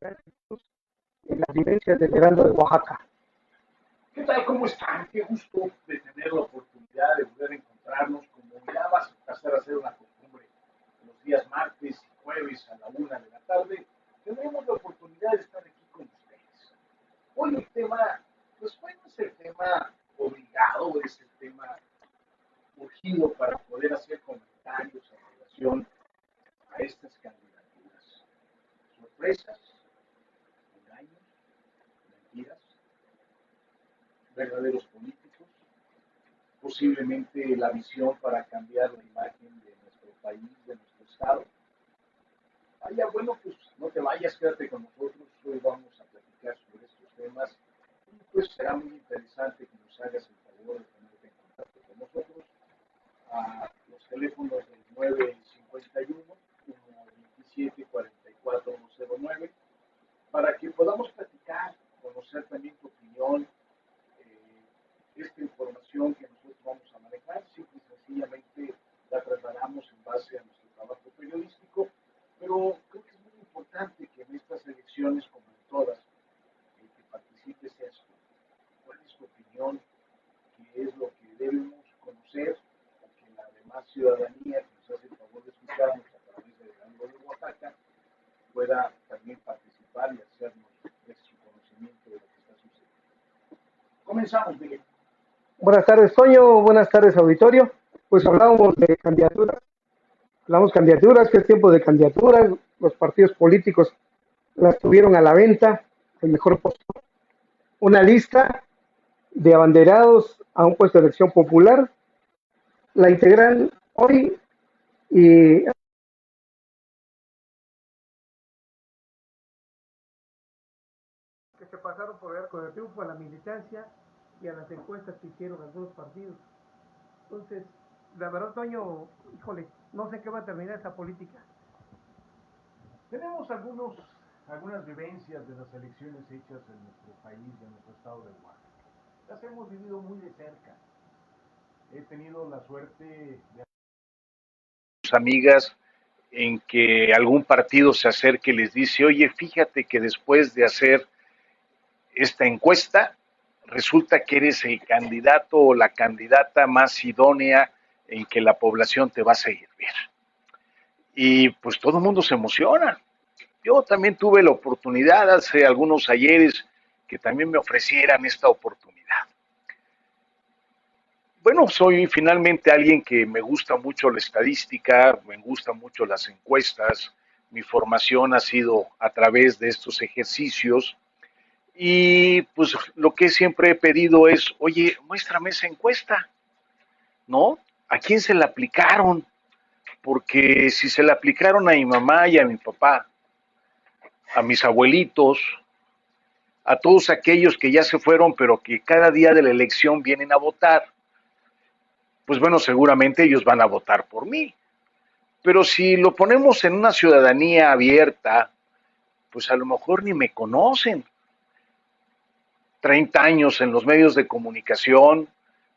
en las vivencias del Heraldo de Oaxaca. ¿Qué tal? ¿Cómo están? Qué gusto de tener la oportunidad de poder encontrarnos, como ya vas a pasar a ser una costumbre los días martes y jueves a la 1 de la tarde. Tenemos la oportunidad de estar aquí con ustedes. Hoy el tema, pues bueno, es el tema obligado, es el tema urgido para poder hacer comentarios en relación a estas candidaturas. Sorpresas, engaños, mentiras, verdaderos políticos, posiblemente la visión para cambiar la imagen de nuestro país, de nuestro estado. Vaya, bueno, pues no te vayas, quédate con nosotros, hoy vamos a platicar sobre estos temas y pues será muy interesante que nos hagas el favor de ponerte en contacto con nosotros a los teléfonos del 951 27 4409 para que podamos platicar, conocer también tu opinión, esta información que nosotros vamos a manejar, simple y sencillamente la trasladamos en base a nuestro trabajo periodístico, pero creo que es muy importante que en estas elecciones, como en todas, el que participe seas tú. ¿Cuál es tu opinión? ¿Qué es lo que debemos conocer? O que la demás ciudadanía que nos hace el favor de escucharnos a través del Heraldo de Oaxaca pueda también participar y hacernos de su conocimiento de lo que está sucediendo. Comenzamos, Miguel. Buenas tardes, Toño. Buenas tardes, auditorio. Pues hablábamos de candidaturas. Hablamos candidaturas, que es tiempo de candidaturas. Los partidos políticos las tuvieron a la venta, el mejor postor. Una lista de abanderados a un puesto de elección popular. La integran hoy y que se pasaron por el arco de triunfo a la militancia y a las encuestas que hicieron algunos partidos. Entonces, la verdad, Toño, híjole, no sé qué va a terminar esa política. Tenemos algunas vivencias de las elecciones hechas en nuestro país, en nuestro estado de Oaxaca. Las hemos vivido muy de cerca. He tenido la suerte de amigas en que algún partido se acerque y les dice, oye, fíjate que después de hacer esta encuesta, resulta que eres el candidato o la candidata más idónea en que la población te va a seguir bien. Y pues todo el mundo se emociona. Yo también tuve la oportunidad hace algunos ayeres que también me ofrecieran esta oportunidad. Bueno, soy finalmente alguien que me gusta mucho la estadística, me gustan mucho las encuestas, mi formación ha sido a través de estos ejercicios y pues lo que siempre he pedido es, oye, muéstrame esa encuesta, ¿no? ¿A quién se la aplicaron? Porque si se la aplicaron a mi mamá y a mi papá, a mis abuelitos, a todos aquellos que ya se fueron, pero que cada día de la elección vienen a votar, pues bueno, seguramente ellos van a votar por mí. Pero si lo ponemos en una ciudadanía abierta, pues a lo mejor ni me conocen. 30 años en los medios de comunicación,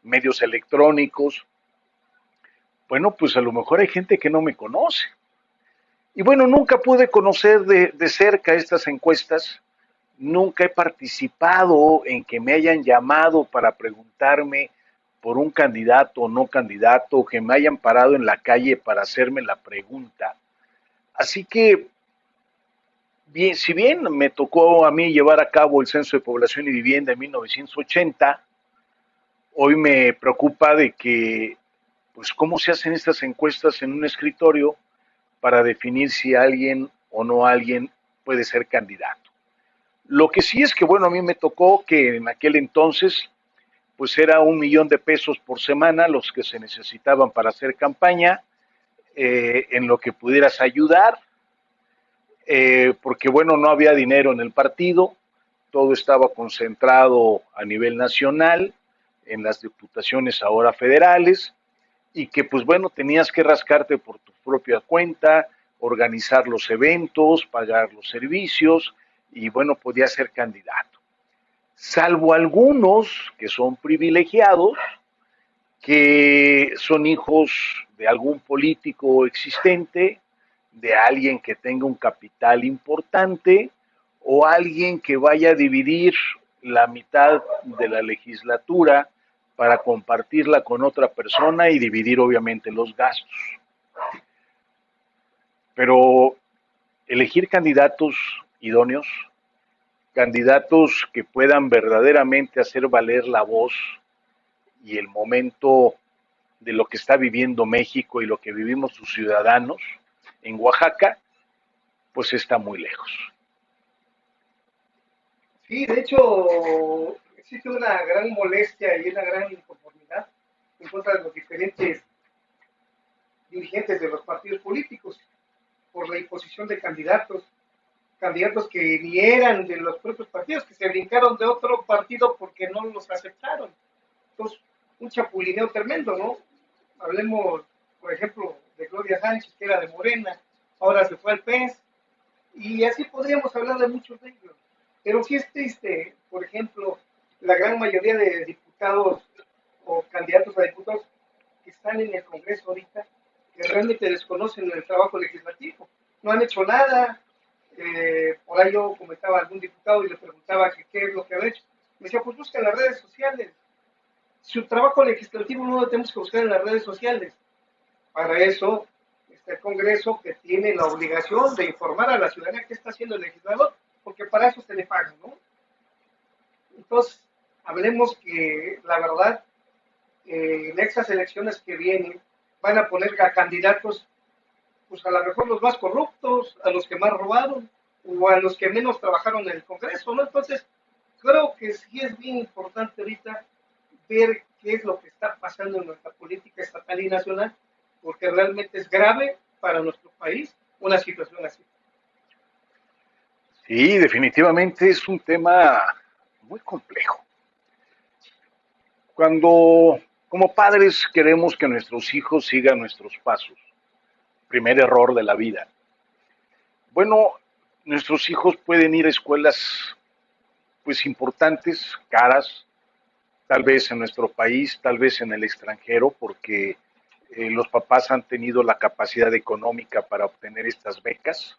medios electrónicos, bueno, pues a lo mejor hay gente que no me conoce. Y bueno, nunca pude conocer de cerca estas encuestas, nunca he participado en que me hayan llamado para preguntarme por un candidato o no candidato, o que me hayan parado en la calle para hacerme la pregunta. Así que, bien, si bien me tocó a mí llevar a cabo el Censo de Población y Vivienda en 1980, hoy me preocupa de que, pues, cómo se hacen estas encuestas en un escritorio para definir si alguien o no alguien puede ser candidato. Lo que sí es que, bueno, a mí me tocó que en aquel entonces, pues era 1 millón de pesos por semana los que se necesitaban para hacer campaña, en lo que pudieras ayudar, porque, bueno, no había dinero en el partido, todo estaba concentrado a nivel nacional, en las diputaciones ahora federales, y que, pues bueno, tenías que rascarte por tu propia cuenta, organizar los eventos, pagar los servicios, y bueno, podías ser candidato. Salvo algunos que son privilegiados, que son hijos de algún político existente, de alguien que tenga un capital importante, o alguien que vaya a dividir la mitad de la legislatura para compartirla con otra persona y dividir obviamente los gastos. Pero elegir candidatos idóneos, candidatos que puedan verdaderamente hacer valer la voz y el momento de lo que está viviendo México y lo que vivimos sus ciudadanos en Oaxaca, pues está muy lejos. Sí, de hecho, existe una gran molestia y una gran inconformidad en contra de los diferentes dirigentes de los partidos políticos por la imposición de candidatos que ni eran de los propios partidos, que se brincaron de otro partido porque no los aceptaron. Entonces, un chapulineo tremendo, ¿no? Hablemos, por ejemplo, de Gloria Sánchez, que era de Morena, ahora se fue al PES, y así podríamos hablar de muchos de ellos. Pero sí es triste, por ejemplo, la gran mayoría de diputados o candidatos a diputados que están en el Congreso ahorita, que realmente desconocen el trabajo legislativo. No han hecho nada. Por ahí yo comentaba a algún diputado y le preguntaba que qué es lo que ha hecho. Me decía, pues busca en las redes sociales. Su trabajo legislativo no lo tenemos que buscar en las redes sociales. Para eso está el Congreso, que tiene la obligación de informar a la ciudadanía qué está haciendo el legislador, porque para eso se le paga, ¿no? Entonces, hablemos que la verdad, en estas elecciones que vienen, van a poner a candidatos, pues a lo mejor los más corruptos, a los que más robaron, o a los que menos trabajaron en el Congreso, ¿no? Entonces, creo que sí es bien importante ahorita ver qué es lo que está pasando en nuestra política estatal y nacional, porque realmente es grave para nuestro país una situación así. Sí, definitivamente es un tema muy complejo. Cuando como padres queremos que nuestros hijos sigan nuestros pasos, primer error de la vida. Bueno, nuestros hijos pueden ir a escuelas pues importantes, caras, tal vez en nuestro país, tal vez en el extranjero, porque los papás han tenido la capacidad económica para obtener estas becas.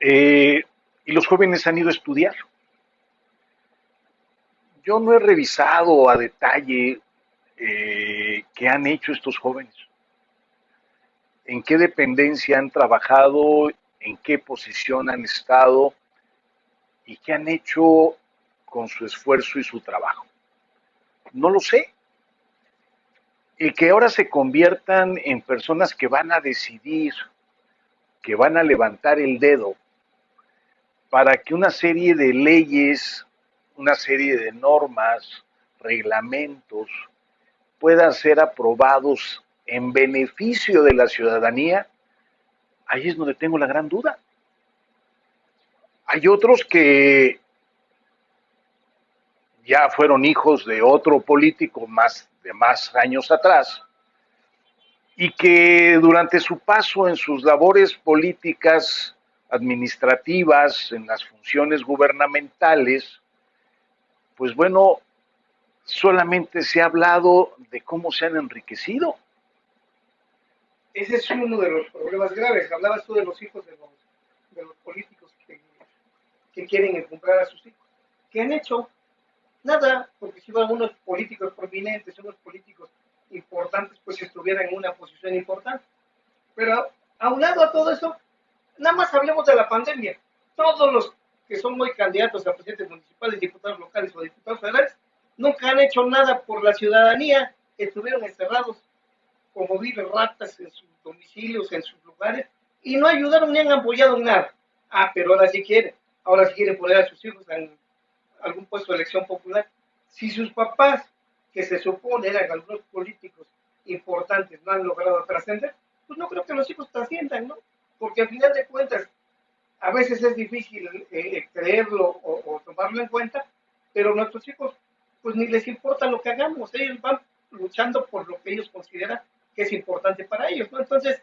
Eh, y los jóvenes han ido a estudiar. Yo no he revisado a detalle qué han hecho estos jóvenes, en qué dependencia han trabajado, en qué posición han estado y qué han hecho con su esfuerzo y su trabajo. No lo sé. El que ahora se conviertan en personas que van a decidir, que van a levantar el dedo para que una serie de leyes, una serie de normas, reglamentos, puedan ser aprobados en beneficio de la ciudadanía, ahí es donde tengo la gran duda. Hay otros que ya fueron hijos de otro político de más años atrás y que durante su paso en sus labores políticas, administrativas, en las funciones gubernamentales, pues bueno, solamente se ha hablado de cómo se han enriquecido. Ese es uno de los problemas graves. Hablabas tú de los hijos de los políticos que quieren encumbrar a sus hijos. ¿Qué han hecho? Nada, porque si van unos políticos prominentes, unos políticos importantes, pues estuvieran en una posición importante. Pero aunado a todo eso, nada más hablemos de la pandemia. Todos los que son hoy candidatos a presidentes municipales, diputados locales o diputados federales, nunca han hecho nada por la ciudadanía, estuvieron encerrados como viven ratas en sus domicilios, en sus lugares, y no ayudaron ni han apoyado en nada. Ah, pero ahora sí quieren poner a sus hijos en algún puesto de elección popular. Si sus papás, que se supone eran algunos políticos importantes, no han logrado trascender, pues no creo que los hijos trasciendan, ¿no? Porque al final de cuentas, a veces es difícil creerlo o tomarlo en cuenta, pero nuestros hijos, pues ni les importa lo que hagamos, ellos van luchando por lo que ellos consideran que es importante para ellos, ¿no? Entonces,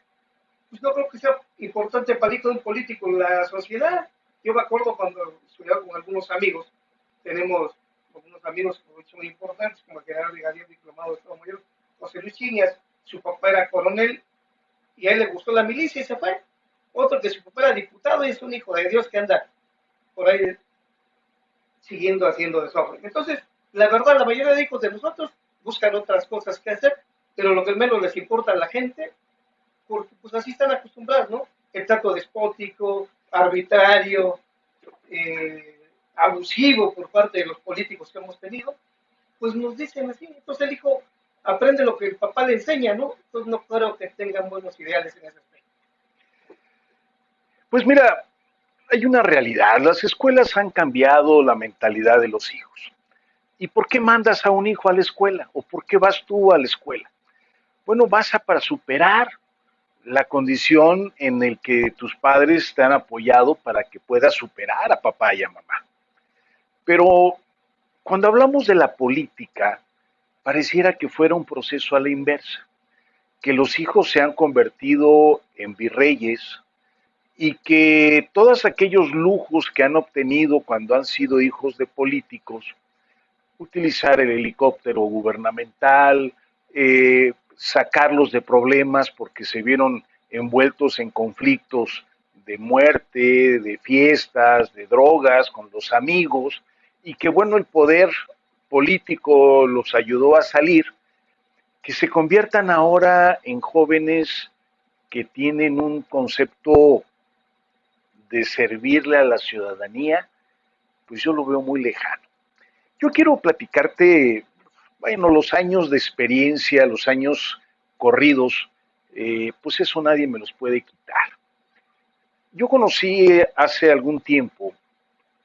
pues no creo que sea importante para un político en la sociedad. Yo me acuerdo cuando estudiaba con algunos amigos, tenemos algunos amigos que son muy importantes, como el general brigadier diplomado de Estado Mayor, José Luis Chiñas, su papá era coronel y a él le gustó la milicia y se fue. otro que su papá era diputado y es un hijo de Dios que anda por ahí siguiendo haciendo desorden. Entonces, la verdad, la mayoría de hijos de nosotros buscan otras cosas que hacer, pero lo que menos les importa a la gente, porque pues así están acostumbrados, ¿no? El trato despótico, arbitrario, abusivo por parte de los políticos que hemos tenido, pues nos dicen así. Entonces el hijo aprende lo que el papá le enseña, ¿no? Entonces no creo que tengan buenos ideales en ese aspecto. Pues mira, hay una realidad. Las escuelas han cambiado la mentalidad de los hijos. ¿Y por qué mandas a un hijo a la escuela? ¿O por qué vas tú a la escuela? Bueno, para superar la condición en el que tus padres te han apoyado para que puedas superar a papá y a mamá. Pero cuando hablamos de la política, pareciera que fuera un proceso a la inversa, que los hijos se han convertido en virreyes y que todos aquellos lujos que han obtenido cuando han sido hijos de políticos, utilizar el helicóptero gubernamental, sacarlos de problemas porque se vieron envueltos en conflictos de muerte, de fiestas, de drogas con los amigos, y que bueno, el poder político los ayudó a salir, que se conviertan ahora en jóvenes que tienen un concepto de servirle a la ciudadanía, pues yo lo veo muy lejano. Yo quiero platicarte, bueno, los años de experiencia, los años corridos, pues eso nadie me los puede quitar. Yo conocí hace algún tiempo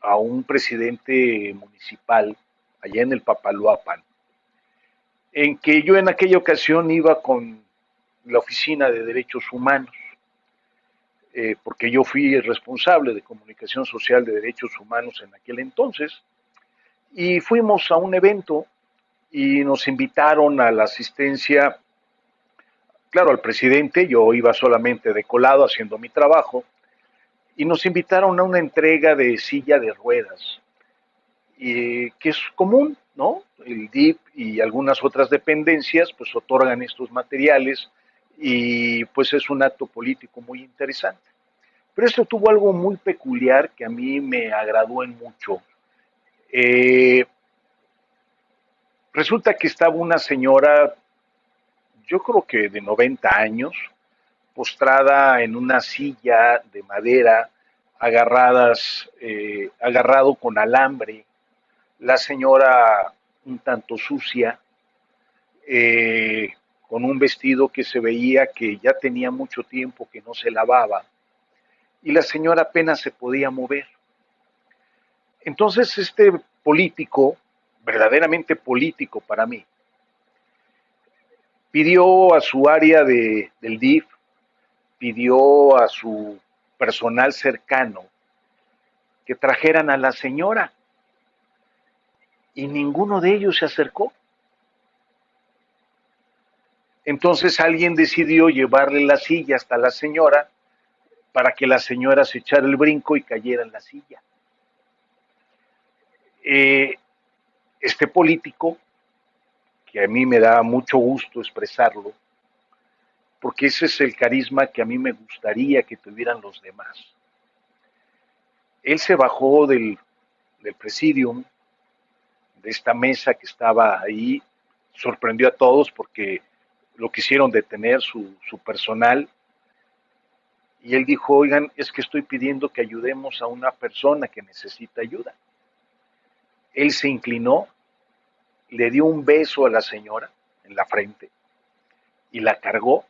a un presidente municipal allá en el Papaloapan, en que yo en aquella ocasión iba con la Oficina de Derechos Humanos, porque yo fui el responsable de comunicación social de derechos humanos en aquel entonces, y fuimos a un evento y nos invitaron a la asistencia, claro, al presidente, yo iba solamente de colado haciendo mi trabajo, y nos invitaron a una entrega de silla de ruedas, que es común, ¿no? El DIP y algunas otras dependencias pues otorgan estos materiales y pues es un acto político muy interesante. Pero esto tuvo algo muy peculiar que a mí me agradó en mucho. Eh, Resulta que estaba una señora, yo creo que de 90 años, postrada en una silla de madera, agarrado con alambre, la señora un tanto sucia, con un vestido que se veía que ya tenía mucho tiempo que no se lavaba, y la señora apenas se podía mover. Entonces este político, verdaderamente político para mí, pidió a su área del DIF, pidió a su personal cercano que trajeran a la señora y ninguno de ellos se acercó. Entonces alguien decidió llevarle la silla hasta la señora para que la señora se echara el brinco y cayera en la silla. Eh, este político, que a mí me da mucho gusto expresarlo, porque ese es el carisma que a mí me gustaría que tuvieran los demás. Él se bajó del presidium, de esta mesa que estaba ahí, sorprendió a todos porque lo quisieron detener su personal, y él dijo, oigan, es que estoy pidiendo que ayudemos a una persona que necesita ayuda. Él se inclinó, le dio un beso a la señora en la frente y la cargó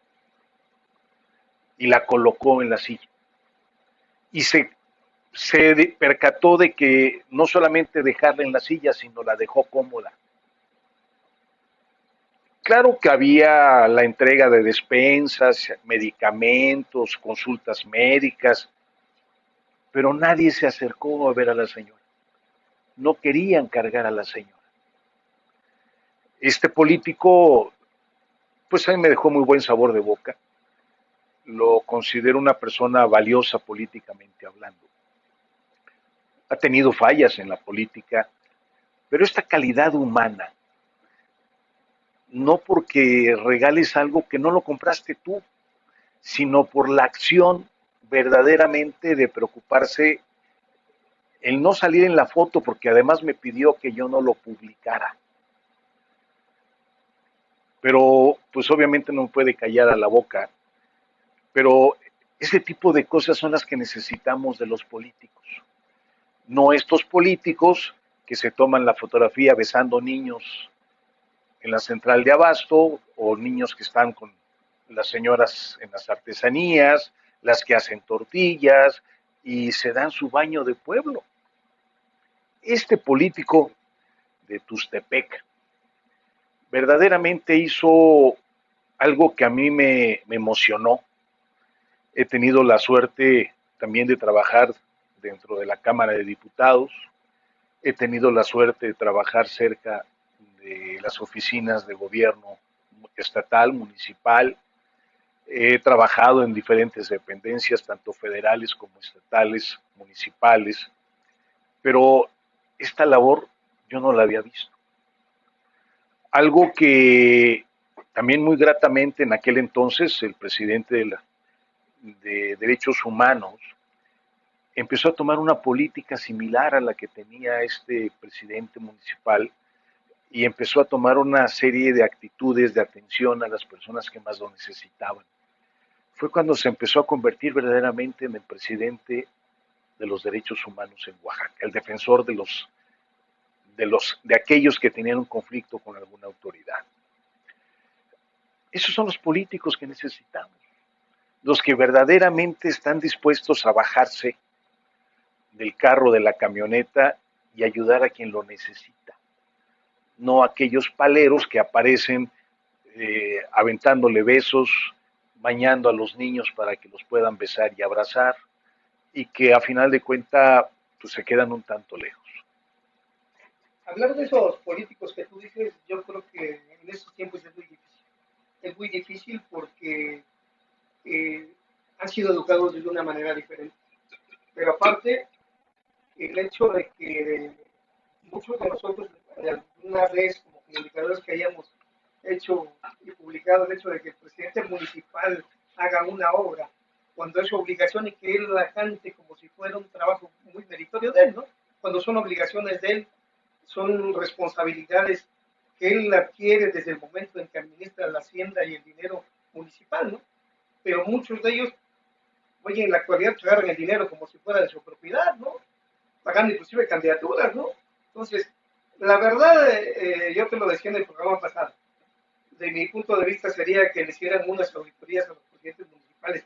y la colocó en la silla. Y se percató de que no solamente dejarla en la silla, sino la dejó cómoda. Claro que había la entrega de despensas, medicamentos, consultas médicas, pero nadie se acercó a ver a la señora. No querían cargar a la señora. Este político, pues a mí me dejó muy buen sabor de boca. Lo considero una persona valiosa políticamente hablando. Ha tenido fallas en la política, pero esta calidad humana, no porque regales algo que no lo compraste tú, sino por la acción verdaderamente de preocuparse el no salir en la foto, porque además me pidió que yo no lo publicara. Pero pues obviamente no me puede callar a la boca, pero ese tipo de cosas son las que necesitamos de los políticos. No estos políticos que se toman la fotografía besando niños en la central de abasto o niños que están con las señoras en las artesanías, las que hacen tortillas y se dan su baño de pueblo. Este político de Tustepec verdaderamente hizo algo que a mí me emocionó. He tenido la suerte también de trabajar dentro de la Cámara de Diputados, he tenido la suerte de trabajar cerca de las oficinas de gobierno estatal, municipal, he trabajado en diferentes dependencias, tanto federales como estatales, municipales, pero esta labor yo no la había visto. Algo que también muy gratamente en aquel entonces el presidente de Derechos Humanos empezó a tomar una política similar a la que tenía este presidente municipal y empezó a tomar una serie de actitudes de atención a las personas que más lo necesitaban. Fue cuando se empezó a convertir verdaderamente en el presidente de los derechos humanos en Oaxaca, el defensor de aquellos que tenían un conflicto con alguna autoridad. Esos son los políticos que necesitamos, los que verdaderamente están dispuestos a bajarse del carro, de la camioneta y ayudar a quien lo necesita, no aquellos paleros que aparecen aventándole besos, bañando a los niños para que los puedan besar y abrazar, y que a final de cuentas pues, se quedan un tanto lejos. Hablar de esos políticos que tú dices, yo creo que en estos tiempos es muy difícil. Es muy difícil porque eh, han sido educados de una manera diferente. Pero aparte, el hecho de que muchos de nosotros, de alguna vez como comunicadores que hayamos hecho y publicado el hecho de que el presidente municipal haga una obra cuando es su obligación y que él la cante como si fuera un trabajo muy meritorio de él, ¿no? Cuando son obligaciones de él, son responsabilidades que él adquiere desde el momento en que administra la hacienda y el dinero municipal, ¿no? Pero muchos de ellos, oye, en la actualidad agarran el dinero como si fuera de su propiedad, ¿no? Pagando inclusive candidaturas, ¿no? Entonces, la verdad, yo te lo decía en el programa pasado, de mi punto de vista sería que le hicieran unas auditorías a los presidentes municipales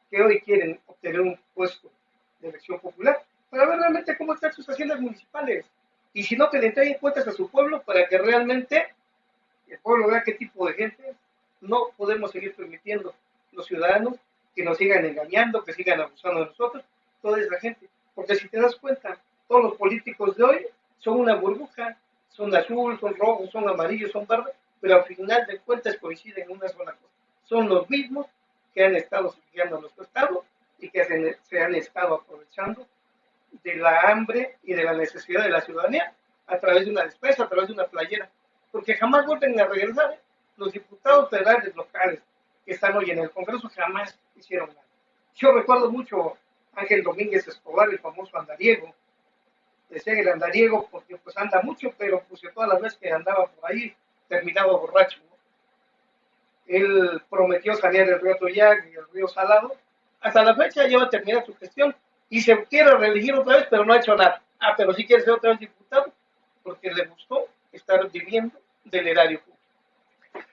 que hoy quieren obtener un puesto de elección popular para ver realmente cómo están sus haciendas municipales. Y si no, que le entreguen cuentas a su pueblo para que realmente el pueblo vea qué tipo de gente no podemos seguir permitiendo los ciudadanos que nos sigan engañando, que sigan abusando de nosotros, toda esa gente. Porque si te das cuenta, todos los políticos de hoy son una burbuja, son azul, son rojos, son amarillos, son verdes, pero al final de cuentas coinciden en una sola cosa. Son los mismos que han estado saqueando nuestro Estado y que se han estado aprovechando de la hambre y de la necesidad de la ciudadanía a través de una despensa, a través de una playera, porque jamás vuelven a regresar. Los diputados federales locales que están hoy en el Congreso jamás hicieron nada. Yo recuerdo mucho a Ángel Domínguez Escobar, el famoso andariego. Decían el andariego porque pues anda mucho, pero pues todas las veces que andaba por ahí terminaba borracho, ¿no? Él prometió sanear el río Toyac y el río Salado. Hasta la fecha ya va a terminar su gestión y se quiere reelegir otra vez, pero no ha hecho nada. Ah, pero sí quiere ser otra vez diputado porque le gustó estar viviendo del erario público.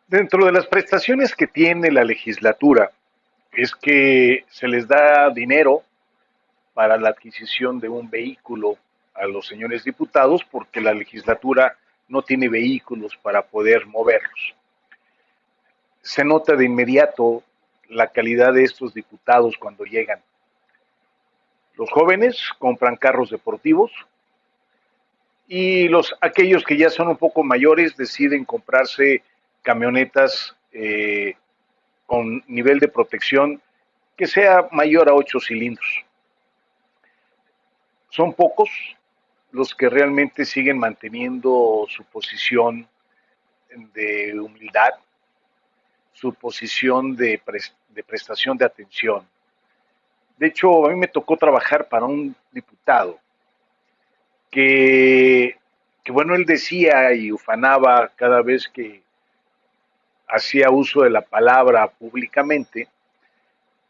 Dentro de las prestaciones que tiene la legislatura es que se les da dinero para la adquisición de un vehículo a los señores diputados porque la legislatura no tiene vehículos para poder moverlos. Se nota de inmediato la calidad de estos diputados cuando llegan. Los jóvenes compran carros deportivos y aquellos que ya son un poco mayores deciden comprarse camionetas con nivel de protección que sea mayor a 8 cilindros. Son pocos los que realmente siguen manteniendo su posición de humildad, su posición de prestación de atención. De hecho, a mí me tocó trabajar para un diputado que, que bueno, él decía y ufanaba cada vez que hacía uso de la palabra públicamente,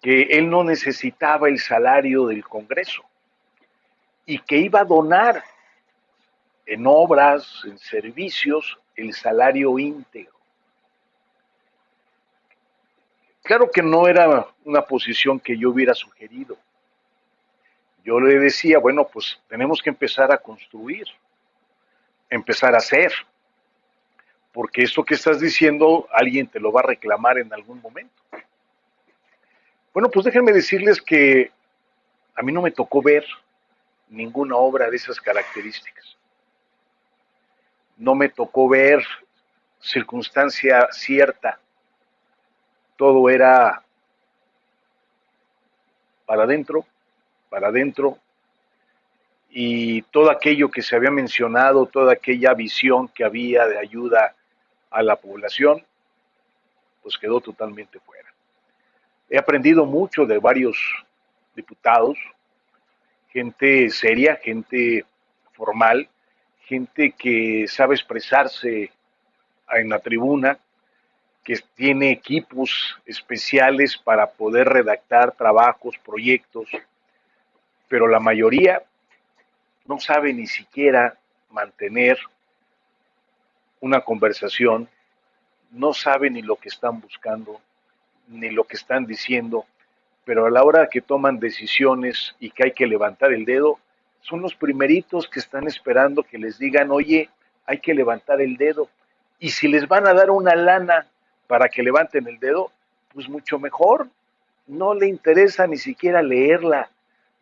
que él no necesitaba el salario del Congreso y que iba a donar en obras, en servicios, el salario íntegro. Claro que no era una posición que yo hubiera sugerido. Yo le decía, bueno, pues tenemos que empezar a construir, empezar a hacer, porque esto que estás diciendo alguien te lo va a reclamar en algún momento. Bueno, pues déjenme decirles que a mí no me tocó ver ninguna obra de esas características. No me tocó ver circunstancia cierta. Todo era para adentro, y todo aquello que se había mencionado, toda aquella visión que había de ayuda a la población, pues quedó totalmente fuera. He aprendido mucho de varios diputados, gente seria, gente formal, gente que sabe expresarse en la tribuna, que tiene equipos especiales para poder redactar trabajos, proyectos, pero la mayoría no sabe ni siquiera mantener una conversación, no sabe ni lo que están buscando, ni lo que están diciendo, pero a la hora que toman decisiones y que hay que levantar el dedo, son los primeritos que están esperando que les digan, oye, hay que levantar el dedo. Y si les van a dar una lana para que levanten el dedo, pues mucho mejor. No le interesa ni siquiera leerla,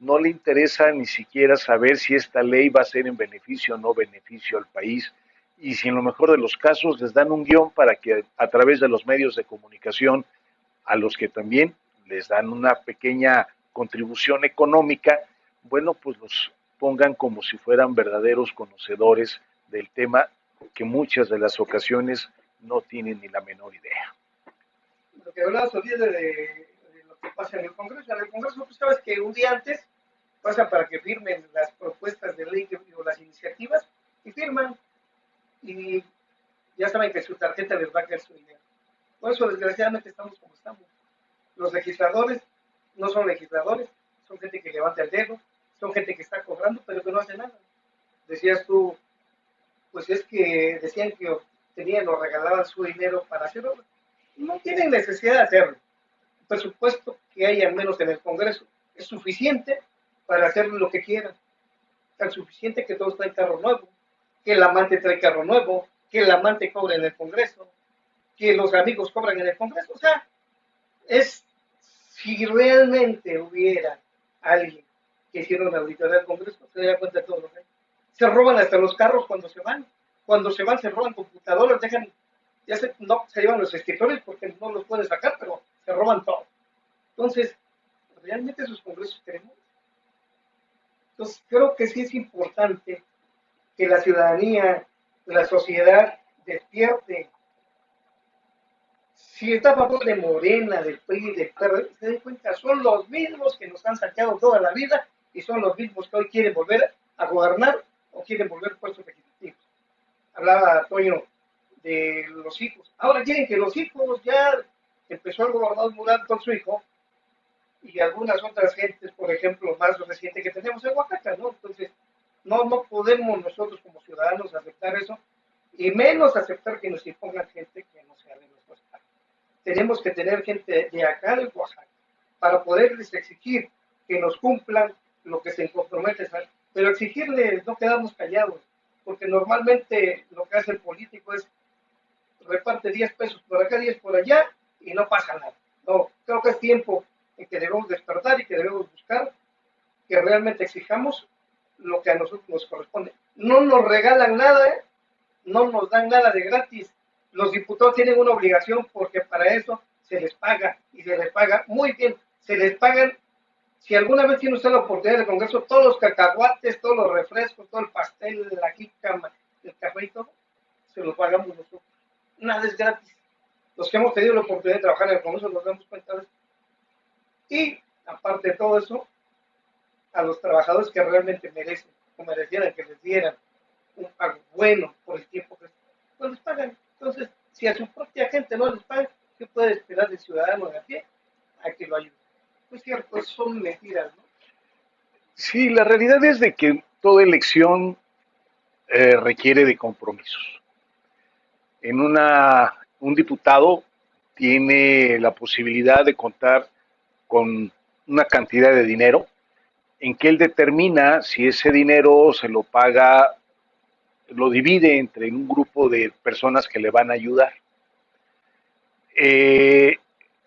no le interesa ni siquiera saber si esta ley va a ser en beneficio o no beneficio al país. Y si en lo mejor de los casos les dan un guión para que a través de los medios de comunicación, a los que también les dan una pequeña contribución económica, bueno, pues los pongan como si fueran verdaderos conocedores del tema, que muchas de las ocasiones no tienen ni la menor idea. Lo que hablabas ahorita de lo que pasa en el Congreso. En el Congreso, pues sabes que un día antes pasa para que firmen las propuestas de ley o las iniciativas y firman y ya saben que su tarjeta les va a caer su dinero. Por eso, desgraciadamente, estamos como estamos. Los legisladores no son legisladores, son gente que levanta el dedo, son gente que está cobrando, pero que no hace nada. Decías tú, pues es que decían que tenían o regalaban su dinero para hacerlo. No tienen necesidad de hacerlo. El presupuesto que hay, al menos en el Congreso, es suficiente para hacer lo que quieran. Tan suficiente que todos traen carro nuevo, que el amante trae carro nuevo, que el amante cobra en el Congreso, que los amigos cobran en el Congreso. O sea, es si realmente hubiera alguien que hiciera una auditoría del Congreso, se daría cuenta de todo lo que hay. Se roban hasta los carros cuando se van. Cuando se van, se roban computadoras, dejan, ya se, no, se llevan los escritorios porque no los pueden sacar, pero se roban todo. Entonces, realmente esos congresos queremos. Entonces, creo que sí es importante que la ciudadanía, la sociedad despierte. Si está a favor de Morena, del PRI, del PRD, se den cuenta, son los mismos que nos han saqueado toda la vida y son los mismos que hoy quieren volver a gobernar o quieren volver puestos ejecutivos. Hablaba Toño de los hijos. Ahora quieren que los hijos ya empezó el gobernador Murat con su hijo y algunas otras gentes, por ejemplo, más reciente que tenemos en Oaxaca, ¿no? Entonces, no podemos nosotros como ciudadanos aceptar eso y menos aceptar que nos impongan gente que no sea de nuestro estado. Tenemos que tener gente de acá de Oaxaca para poderles exigir que nos cumplan lo que se compromete, pero exigirles no quedarnos callados, porque normalmente lo que hace el político es reparte 10 pesos por acá, 10 por allá y no pasa nada. No, creo que es tiempo en que debemos despertar y que debemos buscar que realmente exijamos lo que a nosotros nos corresponde. No nos regalan nada, ¿eh? No nos dan nada de gratis. Los diputados tienen una obligación porque para eso se les paga y se les paga muy bien. Se les pagan, si alguna vez tiene usted la oportunidad del Congreso, todos los cacahuates, todos los refrescos, todo el pastel, la jícama, el café y todo, se los pagamos nosotros. Nada es gratis. Los que hemos tenido la oportunidad de trabajar en el Congreso nos damos cuenta de eso. Y aparte de todo, todo eso a los trabajadores que realmente merecen, o merecieran que les dieran un pago bueno por el tiempo que no les pagan. Entonces, si a su propia gente no les pagan, ¿qué puede esperar del ciudadano de a pie a que lo ayude? Pues cierto, son mentiras, ¿no? Sí, la realidad es de que toda elección requiere de compromisos. Un diputado tiene la posibilidad de contar con una cantidad de dinero en que él determina si ese dinero se lo paga, lo divide entre un grupo de personas que le van a ayudar. Eh,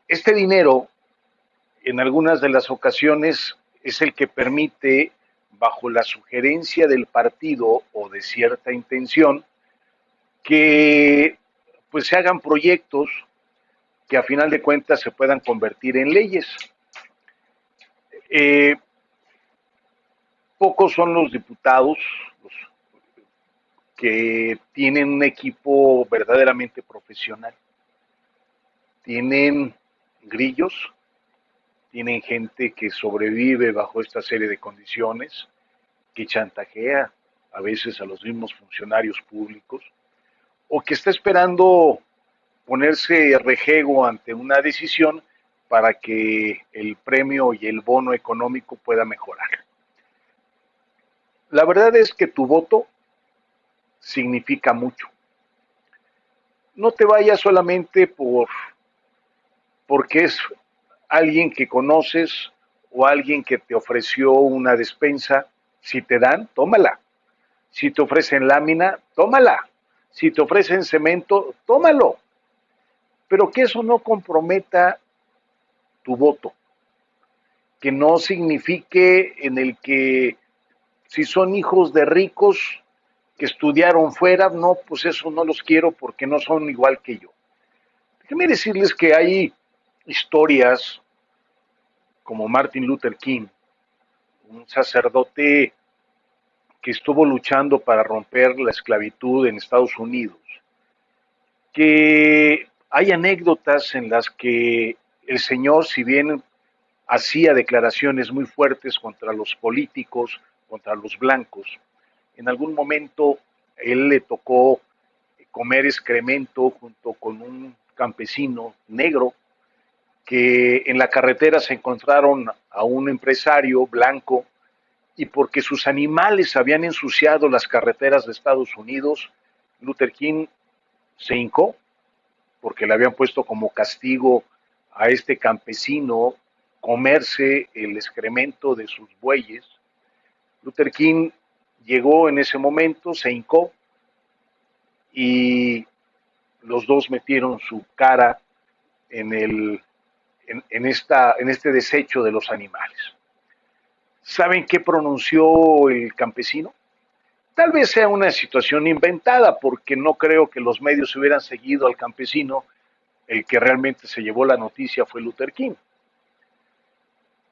este dinero, en algunas de las ocasiones, es el que permite, bajo la sugerencia del partido o de cierta intención, que pues se hagan proyectos que a final de cuentas se puedan convertir en leyes. Eh, Pocos son los diputados los que tienen un equipo verdaderamente profesional. Tienen grillos, tienen gente que sobrevive bajo esta serie de condiciones, que chantajea a veces a los mismos funcionarios públicos, o que está esperando ponerse rejego ante una decisión para que el premio y el bono económico pueda mejorar. La verdad es que tu voto significa mucho. No te vayas solamente porque es alguien que conoces o alguien que te ofreció una despensa. Si te dan, tómala. Si te ofrecen lámina, tómala. Si te ofrecen cemento, tómalo. Pero que eso no comprometa tu voto. Que no signifique en el que si son hijos de ricos que estudiaron fuera, no, pues eso no los quiero porque no son igual que yo. Déjenme decirles que hay historias como Martin Luther King, un sacerdote que estuvo luchando para romper la esclavitud en Estados Unidos, que hay anécdotas en las que el señor, si bien hacía declaraciones muy fuertes contra los políticos, contra los blancos, en algún momento él le tocó comer excremento junto con un campesino negro que en la carretera se encontraron a un empresario blanco y porque sus animales habían ensuciado las carreteras de Estados Unidos, Luther King se hincó porque le habían puesto como castigo a este campesino comerse el excremento de sus bueyes. Luther King llegó en ese momento, se hincó y los dos metieron su cara en, en este desecho de los animales. ¿Saben qué pronunció el campesino? Tal vez sea una situación inventada, porque no creo que los medios hubieran seguido al campesino. El que realmente se llevó la noticia fue Luther King.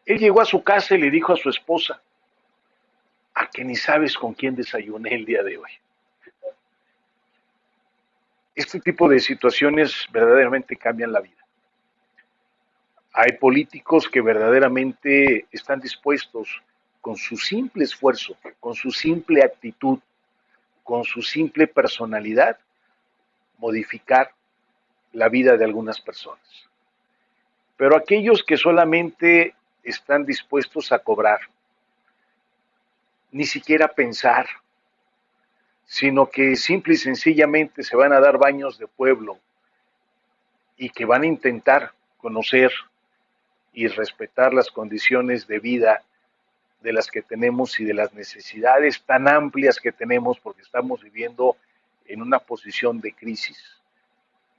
Él llegó a su casa y le dijo a su esposa, a que ni sabes con quién desayuné el día de hoy. Este tipo de situaciones verdaderamente cambian la vida. Hay políticos que verdaderamente están dispuestos, con su simple esfuerzo, con su simple actitud, con su simple personalidad, modificar la vida de algunas personas. Pero aquellos que solamente están dispuestos a cobrar, ni siquiera pensar, sino que simple y sencillamente se van a dar baños de pueblo y que van a intentar conocer y respetar las condiciones de vida de las que tenemos y de las necesidades tan amplias que tenemos porque estamos viviendo en una posición de crisis,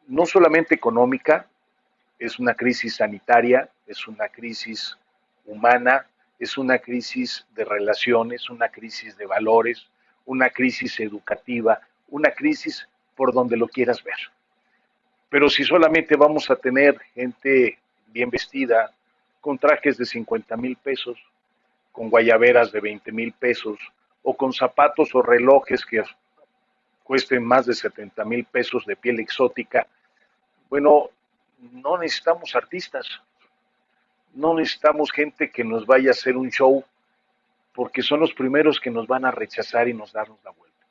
no solamente económica, es una crisis sanitaria, es una crisis humana, es una crisis de relaciones, una crisis de valores, una crisis educativa, una crisis por donde lo quieras ver. Pero si solamente vamos a tener gente bien vestida, con trajes de 50,000 pesos, con guayaberas de 20,000 pesos, o con zapatos o relojes que cuesten más de 70,000 pesos de piel exótica, bueno, no necesitamos artistas, No necesitamos gente que nos vaya a hacer un show, porque son los primeros que nos van a rechazar y nos darnos la vuelta.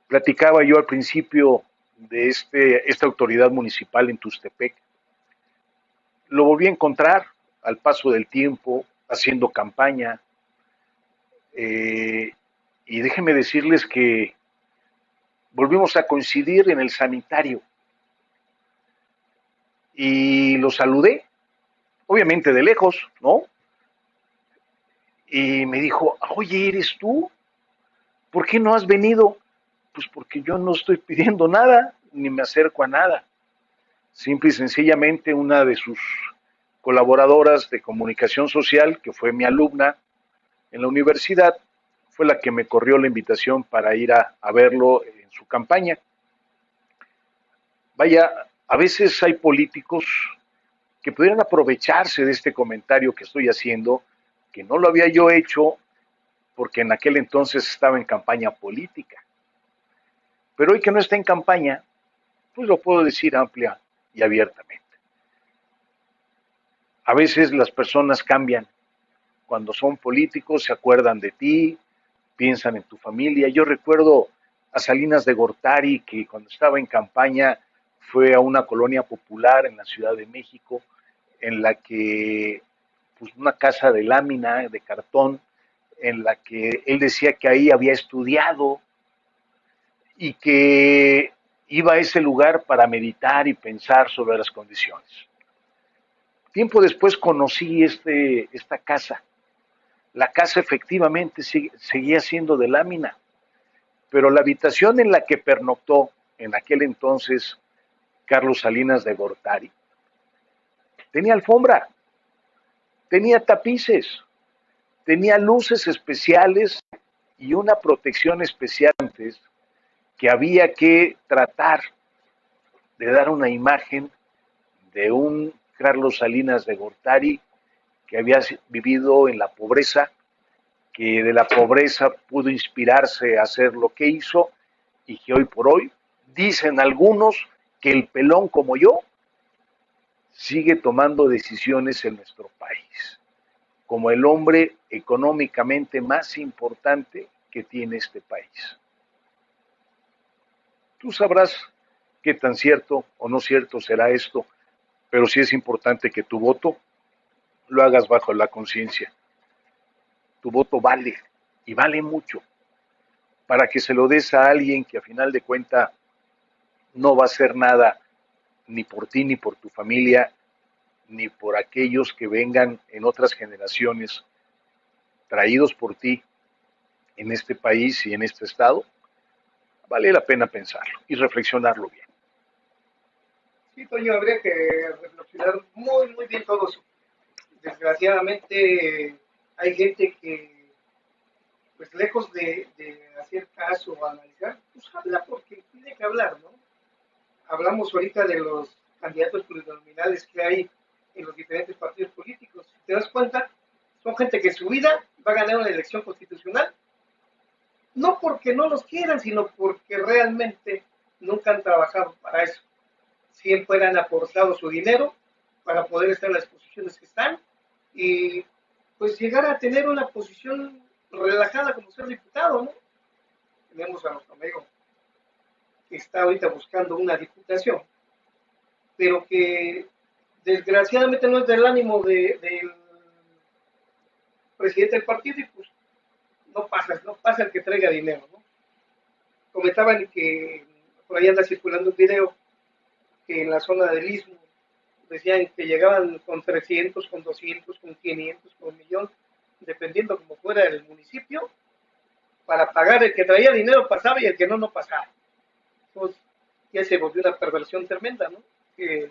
Platicaba yo al principio de esta autoridad municipal en Tustepec. Lo volví a encontrar al paso del tiempo, haciendo campaña. eh, y déjenme decirles que volvimos a coincidir en el sanitario y lo saludé, obviamente de lejos, ¿no? Y me dijo, oye, ¿eres tú? ¿Por qué no has venido? Pues porque yo no estoy pidiendo nada, ni me acerco a nada. Simple y sencillamente una de sus colaboradoras de comunicación social, que fue mi alumna en la universidad, fue la que me corrió la invitación para ir a verlo en su campaña. Vaya, a veces hay políticos que pudieran aprovecharse de este comentario que estoy haciendo, que no lo había yo hecho porque en aquel entonces estaba en campaña política. Pero hoy que no está en campaña, pues lo puedo decir amplia y abiertamente. A veces las personas cambian. Cuando son políticos se acuerdan de ti, piensan en tu familia. Yo recuerdo a Salinas de Gortari, que cuando estaba en campaña fue a una colonia popular en la Ciudad de México, en la que, pues una casa de lámina, de cartón, en la que él decía que ahí había estudiado y que iba a ese lugar para meditar y pensar sobre las condiciones. Tiempo después conocí esta casa. La casa efectivamente seguía siendo de lámina, pero la habitación en la que pernoctó en aquel entonces Carlos Salinas de Gortari tenía alfombra, tenía tapices, tenía luces especiales y una protección especial antes que había que tratar de dar una imagen de un Carlos Salinas de Gortari que había vivido en la pobreza, que de la pobreza pudo inspirarse a hacer lo que hizo y que hoy por hoy dicen algunos que el pelón como yo sigue tomando decisiones en nuestro país, como el hombre económicamente más importante que tiene este país. Tú sabrás qué tan cierto o no cierto será esto, pero sí es importante que tu voto lo hagas bajo la conciencia. Tu voto vale y vale mucho para que se lo des a alguien que a final de cuenta no va a hacer nada ni por ti ni por tu familia ni por aquellos que vengan en otras generaciones traídos por ti en este país y en este estado. Vale la pena pensarlo y reflexionarlo bien. Sí, Toño, habría que reflexionar muy, muy bien todo eso. Desgraciadamente hay gente que, pues lejos de hacer caso o analizar, pues habla porque tiene que hablar, ¿no? Hablamos ahorita de los candidatos plurinominales que hay en los diferentes partidos políticos. Si te das cuenta, son gente que en su vida va a ganar una elección constitucional, no porque no los quieran, sino porque realmente nunca han trabajado para eso. Siempre han aportado su dinero para poder estar en las posiciones que están y pues llegar a tener una posición relajada como ser diputado, ¿no? Tenemos a nuestro amigo que está ahorita buscando una diputación, pero que desgraciadamente no es del ánimo del presidente del partido y pues no pasa el que traiga dinero, ¿no? Comentaban que por ahí anda circulando un video que en la zona del Istmo decían que llegaban con 300, con 200, con 500, con 1,000,000, dependiendo como fuera el municipio, para pagar. El que traía dinero pasaba y el que no, no pasaba. Entonces ya se volvió una perversión tremenda, ¿no? Que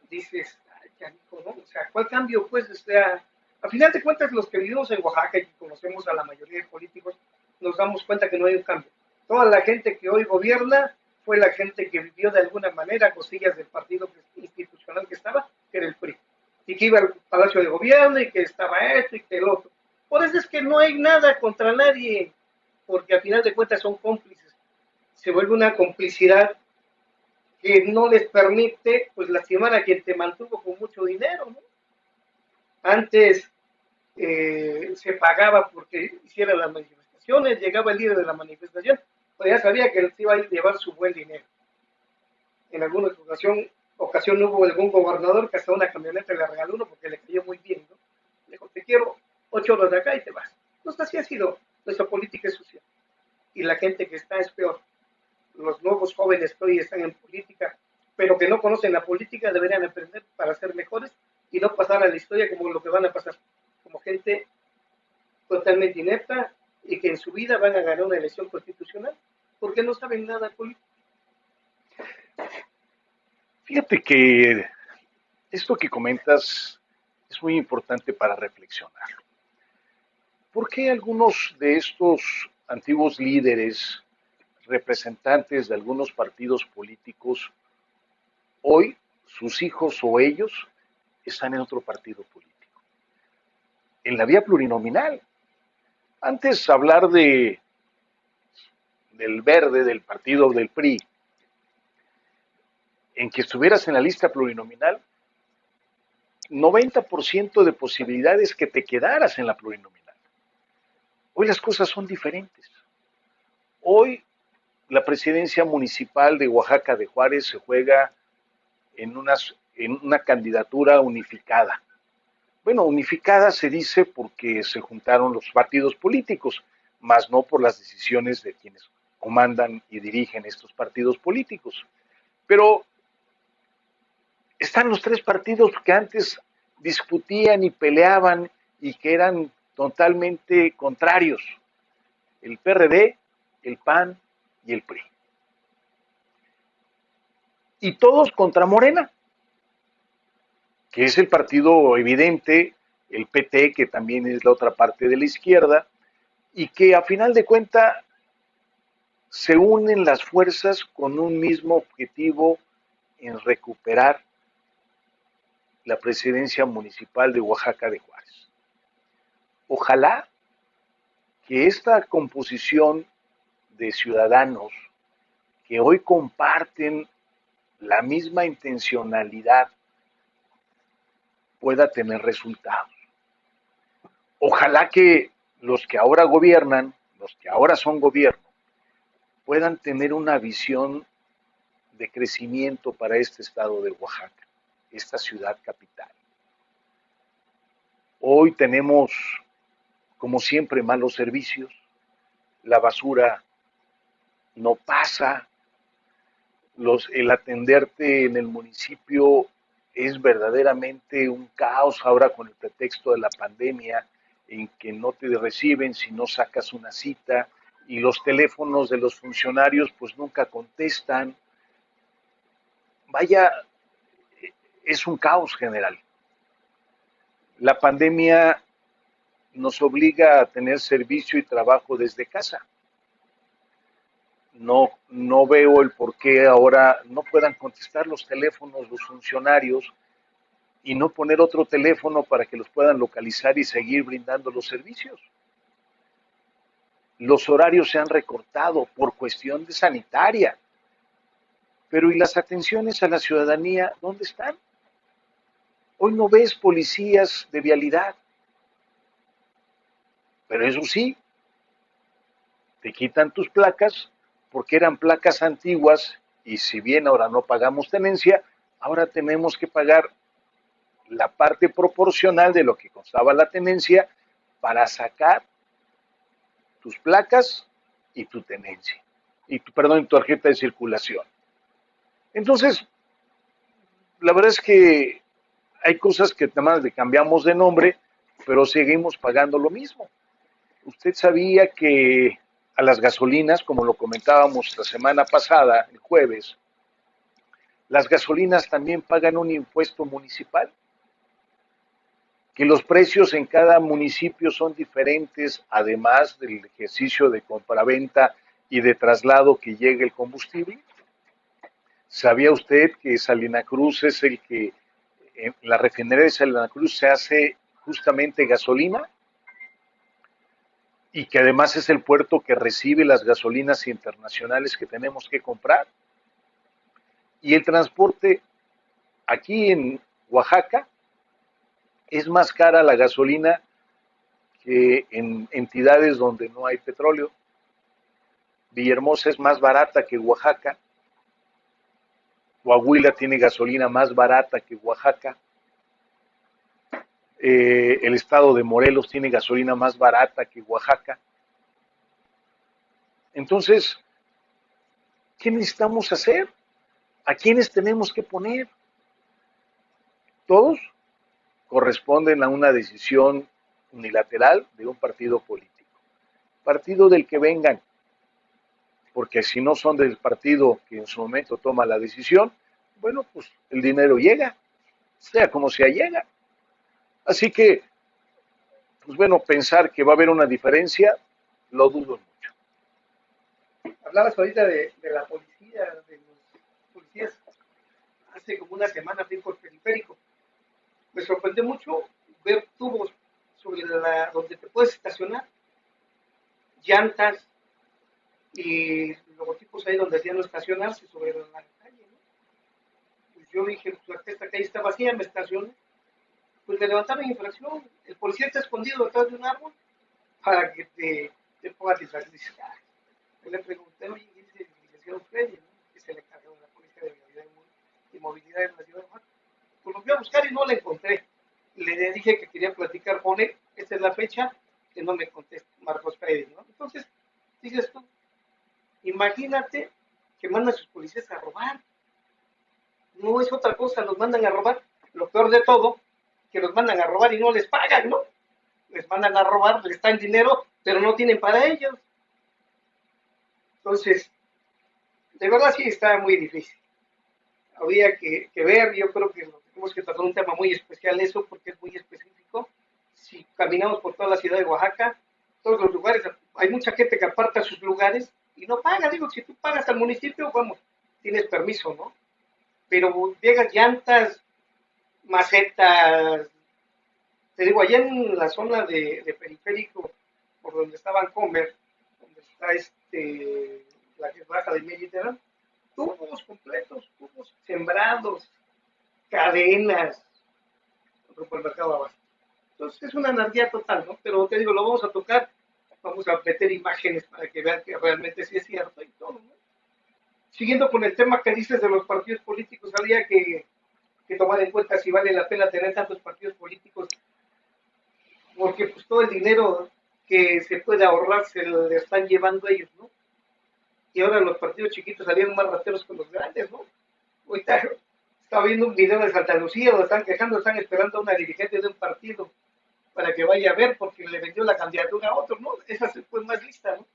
dices, ay, ya hijo, ¿no? O sea, ¿cuál cambio? Pues, o sea, a final de cuentas, los que vivimos en Oaxaca y que conocemos a la mayoría de políticos, nos damos cuenta que no hay un cambio. Toda la gente que hoy gobierna fue la gente que vivió de alguna manera a costillas del partido institucional que estaba, que era el PRI. Y que iba al Palacio de Gobierno y que estaba esto y que el otro. Por eso es que no hay nada contra nadie, porque a final de cuentas son cómplices. Se vuelve una complicidad que no les permite pues lastimar a quien te mantuvo con mucho dinero, ¿no? Antes se pagaba porque hiciera las manifestaciones, llegaba el líder de la manifestación, pues ya sabía que él iba a llevar su buen dinero. En alguna ocasión hubo algún gobernador que hasta una camioneta le regaló uno porque le cayó muy bien, ¿no? Le dijo, te quiero 8 horas de acá y te vas. Entonces así ha sido nuestra política social. Y la gente que está es peor. Los nuevos jóvenes que hoy están en política, pero que no conocen la política, deberían aprender para ser mejores y no pasar a la historia como lo que van a pasar, como gente totalmente inepta y que en su vida van a ganar una elección constitucional porque no saben nada de política. Fíjate que esto que comentas es muy importante para reflexionar. ¿Por qué algunos de estos antiguos líderes, representantes de algunos partidos políticos, hoy sus hijos o ellos están en otro partido político? En la vía plurinominal. Antes hablar del verde, del partido del PRI, en que estuvieras en la lista plurinominal, 90% de posibilidades que te quedaras en la plurinominal. Hoy las cosas son diferentes. Hoy la presidencia municipal de Oaxaca de Juárez se juega en una candidatura unificada. Bueno, unificada se dice porque se juntaron los partidos políticos, más no por las decisiones de quienes comandan y dirigen estos partidos políticos. Pero están los tres partidos que antes discutían y peleaban y que eran totalmente contrarios: el PRD, el PAN y el PRI. Y todos contra Morena, que es el partido evidente, el PT, que también es la otra parte de la izquierda, y que a final de cuentas se unen las fuerzas con un mismo objetivo en recuperar la presidencia municipal de Oaxaca de Juárez. Ojalá que esta composición de ciudadanos que hoy comparten la misma intencionalidad pueda tener resultados. Ojalá que los que ahora gobiernan, los que ahora son gobierno, puedan tener una visión de crecimiento para este estado de Oaxaca, esta ciudad capital. Hoy tenemos, como siempre, malos servicios, la basura no pasa, el atenderte en el municipio es verdaderamente un caos ahora con el pretexto de la pandemia, en que no te reciben si no sacas una cita, y los teléfonos de los funcionarios pues nunca contestan. Vaya, es un caos general. La pandemia nos obliga a tener servicio y trabajo desde casa. No veo el por qué ahora no puedan contestar los teléfonos los funcionarios y no poner otro teléfono para que los puedan localizar y seguir brindando los servicios. Los horarios se han recortado por cuestión de sanitaria, pero ¿y las atenciones a la ciudadanía dónde están? Hoy no ves policías de vialidad, pero eso sí, te quitan tus placas porque eran placas antiguas y si bien ahora no pagamos tenencia, ahora tenemos que pagar la parte proporcional de lo que costaba la tenencia para sacar tus placas y tu tenencia, perdón, tu tarjeta de circulación. Entonces, la verdad es que hay cosas que nada más le cambiamos de nombre, pero seguimos pagando lo mismo. Usted sabía que a las gasolinas, como lo comentábamos la semana pasada, el jueves, las gasolinas también pagan un impuesto municipal, que los precios en cada municipio son diferentes, además del ejercicio de compraventa y de traslado que llegue el combustible. ¿Sabía usted que Salina Cruz es el que, en la refinería de Salina Cruz se hace justamente gasolina? Y que además es el puerto que recibe las gasolinas internacionales que tenemos que comprar. Y el transporte aquí en Oaxaca Es más cara la gasolina que en entidades donde no hay petróleo. Villahermosa es más barata que Oaxaca. Coahuila tiene gasolina más barata que Oaxaca. El estado de Morelos tiene gasolina más barata que Oaxaca. Entonces, ¿qué necesitamos hacer? ¿A quiénes tenemos que poner? Todos corresponden a una decisión unilateral de un partido político. Partido del que vengan, porque si no son del partido que en su momento toma la decisión, bueno, pues el dinero llega, sea como sea, llega. Así que, pues bueno, pensar que va a haber una diferencia, lo dudo mucho. Hablabas ahorita de la policía, de los policías. Hace como una semana fui por Periférico. Me sorprendió mucho ver tubos sobre donde te puedes estacionar, llantas y logotipos ahí donde hacían no estacionarse sobre la calle, ¿no? Pues yo dije, pues esta calle está vacía, me estaciono. Pues me levantaron infracción. El policía está escondido detrás de un árbol para que te pongas distraído. Yo le pregunté, oye, ¿quién es el licenciado Freddy, ¿no? Que se le encargó de la Policía de Vialidad y Movilidad en la ciudad de Oaxaca? Pues lo fui a buscar y no la encontré. Le dije que quería platicar con él, esta es la fecha, que no me contesta Marcos Pérez, ¿no? Entonces, dices tú, imagínate que mandan a sus policías a robar. No es otra cosa, los mandan a robar. Lo peor de todo, que los mandan a robar y no les pagan, ¿no? Les mandan a robar, les dan dinero, pero no tienen para ellos. Entonces, de verdad sí está muy difícil. Habría que ver, yo creo que tenemos que tratar un tema muy especial eso, porque es muy específico. Si caminamos por toda la ciudad de Oaxaca, todos los lugares, hay mucha gente que aparta sus lugares y no paga. Digo, si tú pagas al municipio, vamos, tienes permiso, ¿no? Pero llegas llantas, macetas, te digo, allá en la zona de Periférico, por donde estaba Comer, donde está la que baja de Mediterráneo, tubos completos, tubos sembrados, cadenas, por el mercado abajo. Entonces es una anarquía total, ¿no? Pero te digo, lo vamos a tocar, vamos a meter imágenes para que vean que realmente sí es cierto y todo, ¿no? Siguiendo con el tema que dices de los partidos políticos, habría que tomar en cuenta si vale la pena tener tantos partidos políticos, porque pues todo el dinero que se puede ahorrar se lo están llevando ellos, ¿no? Y ahora los partidos chiquitos salieron más rateros que los grandes, ¿no? Ahorita estaba viendo un video de Santa Lucía donde están quejando, están esperando a una dirigente de un partido para que vaya a ver porque le vendió la candidatura a otro, ¿no? Esa se fue más lista, ¿no?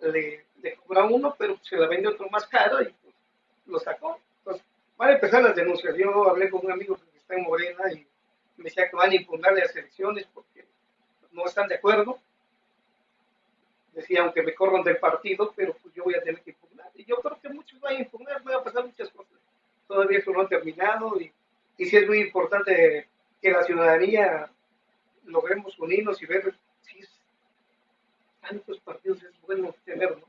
Le cobra uno, pero se la vendió otro más caro y pues, lo sacó. Entonces, van a empezar las denuncias. Yo hablé con un amigo que está en Morena y me decía que van a impugnarle las elecciones porque no están de acuerdo. Decía, aunque me corran del partido, pero pues yo voy a tener que impugnar. Y yo creo que muchos van a impugnar, van a pasar muchas cosas. Todavía eso no ha terminado y sí es muy importante que la ciudadanía logremos unirnos y ver si tantos partidos es bueno tener, ¿no?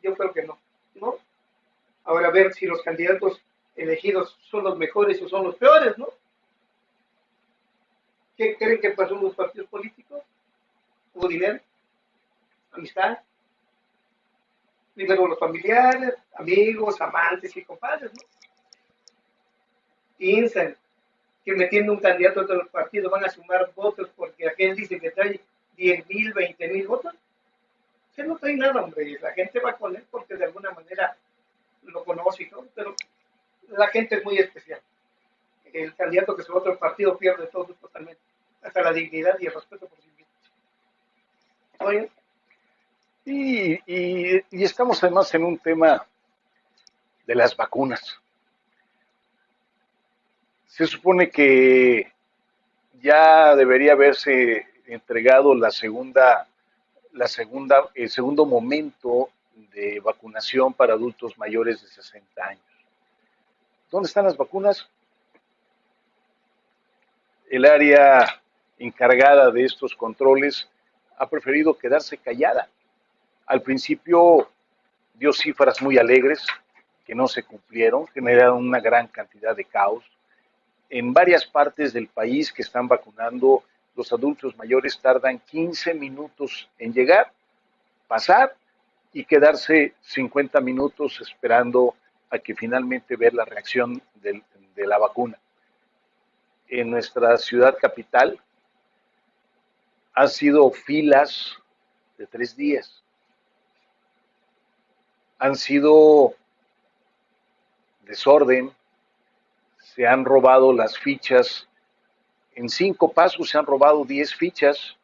Yo creo que no, ¿no? Ahora ver si los candidatos elegidos son los mejores o son los peores, ¿no? ¿Qué creen que pasó en los partidos políticos? ¿Hubo dinero? ¿Amistad? Primero los familiares, amigos, amantes y compadres, ¿no? Piensan que metiendo un candidato a otro partido van a sumar votos porque aquel dice que trae 10,000, 20,000 votos. Se no trae nada, hombre. La gente va con él porque de alguna manera lo conoce y todo, pero la gente es muy especial. El candidato que se va a otro partido pierde todo totalmente, hasta la dignidad y el respeto por sí mismo. ¿Oye? Y estamos además en un tema de las vacunas. Se supone que ya debería haberse entregado el segundo momento de vacunación para adultos mayores de 60 años. ¿Dónde están las vacunas? El área encargada de estos controles ha preferido quedarse callada. Al principio dio cifras muy alegres que no se cumplieron, generaron una gran cantidad de caos. En varias partes del país que están vacunando, los adultos mayores tardan 15 minutos en llegar, pasar y quedarse 50 minutos esperando a que finalmente ver la reacción de la vacuna. En nuestra ciudad capital han sido filas de 3 días, han sido desorden, se han robado las fichas, en 5 pasos se han robado 10 fichas,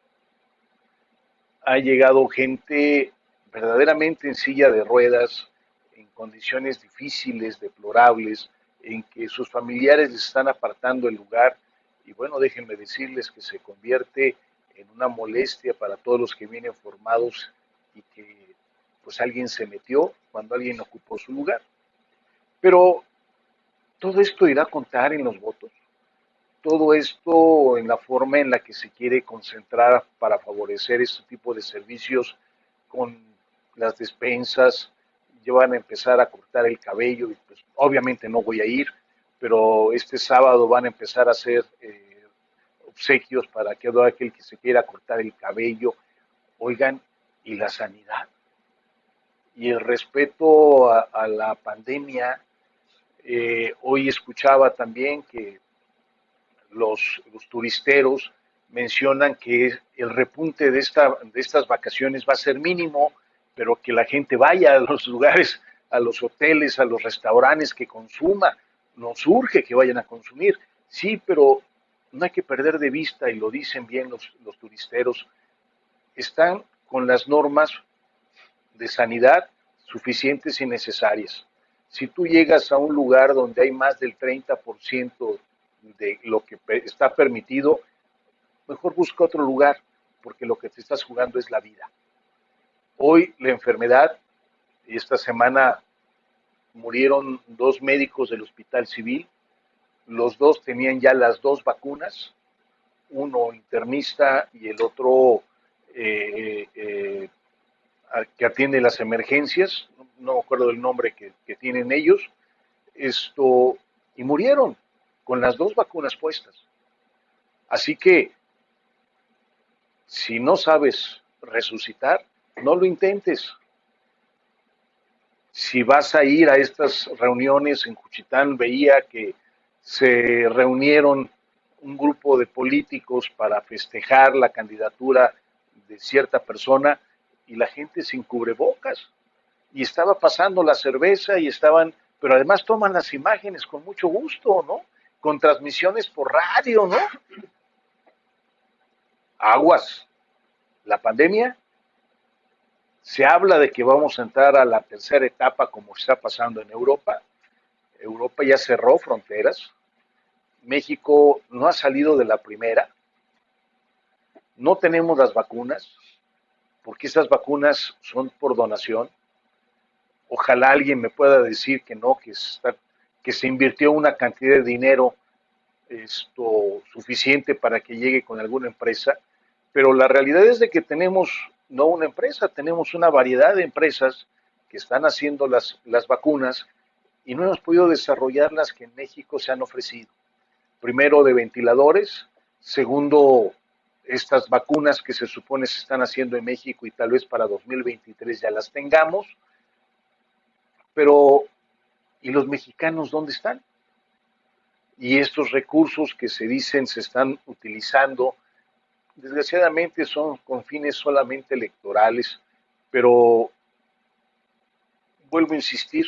ha llegado gente verdaderamente en silla de ruedas, en condiciones difíciles, deplorables, en que sus familiares les están apartando el lugar y bueno, déjenme decirles que se convierte en una molestia para todos los que vienen formados y que pues alguien se metió cuando alguien ocupó su lugar. Pero todo esto irá a contar en los votos, todo esto en la forma en la que se quiere concentrar para favorecer este tipo de servicios con las despensas, ya van a empezar a cortar el cabello y pues obviamente no voy a ir, pero este sábado van a empezar a hacer obsequios para que todo aquel que se quiera cortar el cabello, oigan, y la sanidad y el respeto a la pandemia. Hoy escuchaba también que los turisteros mencionan que el repunte de estas vacaciones va a ser mínimo, pero que la gente vaya a los lugares, a los hoteles, a los restaurantes, que consuma. Nos urge que vayan a consumir. Sí, pero no hay que perder de vista, y lo dicen bien los turisteros, están con las normas de sanidad suficientes y necesarias. Si tú llegas a un lugar donde hay más del 30% de lo que está permitido, mejor busca otro lugar, porque lo que te estás jugando es la vida. Hoy la enfermedad, y esta semana murieron 2 médicos del Hospital Civil, los dos tenían ya las 2 vacunas, uno internista y el otro eh, eh, que atiende las emergencias, no me acuerdo del nombre que tienen ellos, y murieron con las 2 vacunas puestas. Así que si no sabes resucitar, no lo intentes. Si vas a ir a estas reuniones en Juchitán, veía que se reunieron un grupo de políticos para festejar la candidatura de cierta persona y la gente sin cubrebocas. Y estaba pasando la cerveza y estaban, pero además toman las imágenes con mucho gusto, ¿no? Con transmisiones por radio, ¿no? Aguas. La pandemia, se habla de que vamos a entrar a la tercera etapa como está pasando en Europa. Europa ya cerró fronteras. México no ha salido de la primera. No tenemos las vacunas, porque estas vacunas son por donación. Ojalá alguien me pueda decir que no, que se invirtió una cantidad de dinero suficiente para que llegue con alguna empresa, pero la realidad es de que tenemos no una empresa, tenemos una variedad de empresas que están haciendo las vacunas y no hemos podido desarrollar las que en México se han ofrecido. Primero de ventiladores, segundo estas vacunas que se supone se están haciendo en México y tal vez para 2023 ya las tengamos, pero ¿y los mexicanos dónde están? Y estos recursos que se dicen se están utilizando, desgraciadamente son con fines solamente electorales, pero vuelvo a insistir,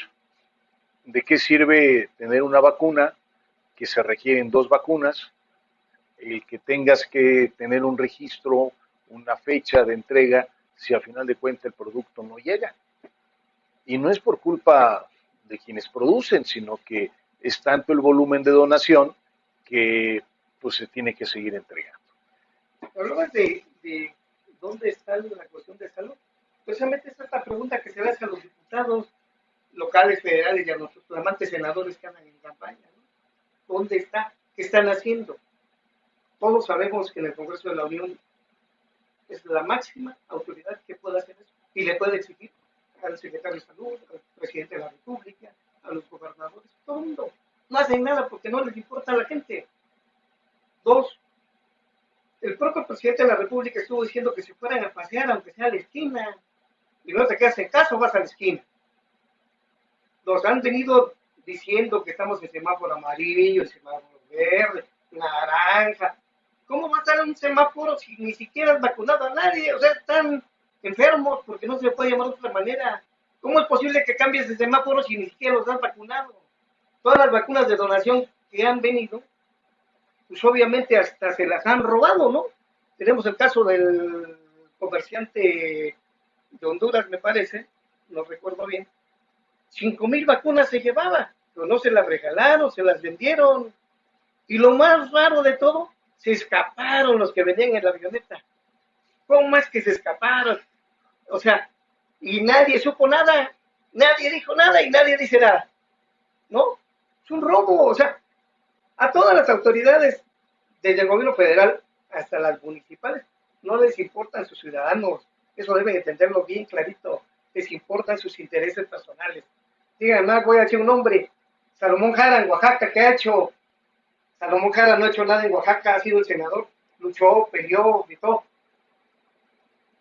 ¿de qué sirve tener una vacuna que se requieren 2 vacunas? El que tengas que tener un registro, una fecha de entrega, si al final de cuentas el producto no llega. Y no es por culpa de quienes producen, sino que es tanto el volumen de donación que pues se tiene que seguir entregando. Hablabas de dónde está la cuestión de salud. Precisamente esta es la pregunta que se le hace a los diputados locales, federales y a nuestros flamantes senadores que andan en campaña, ¿no? ¿Dónde está? ¿Qué están haciendo? Todos sabemos que en el Congreso de la Unión es la máxima autoridad que puede hacer eso y le puede exigir al secretario de Salud, al presidente de la República, a los gobernadores, todo el mundo. No hacen nada porque no les importa a la gente. Dos, el propio presidente de la República estuvo diciendo que se fueran a pasear, aunque sea a la esquina, y no te quedas en casa, vas a la esquina. Nos han venido diciendo que estamos en semáforo amarillo, en semáforo verde, naranja. ¿Cómo va a estar en un semáforo si ni siquiera has vacunado a nadie? O sea, están enfermos porque no se le puede llamar de otra manera. ¿Cómo es posible que cambies de semáforo si ni siquiera los has vacunado? Todas las vacunas de donación que han venido, pues obviamente hasta se las han robado, ¿no? Tenemos el caso del comerciante de Honduras, me parece, no recuerdo bien, 5,000 vacunas se llevaba, pero no se las regalaron, se las vendieron. Y lo más raro de todo, se escaparon los que venían en la avioneta. ¿Cómo más que se escaparon? O sea, y nadie supo nada, nadie dijo nada y nadie dice nada, ¿no? Es un robo, o sea, a todas las autoridades, desde el gobierno federal hasta las municipales, no les importan sus ciudadanos, eso deben entenderlo bien clarito, les importan sus intereses personales. Digan, más voy a decir un nombre, Salomón Jara en Oaxaca, ¿qué ha hecho? Salomón Jara no ha hecho nada en Oaxaca, ha sido el senador, luchó, peleó, gritó,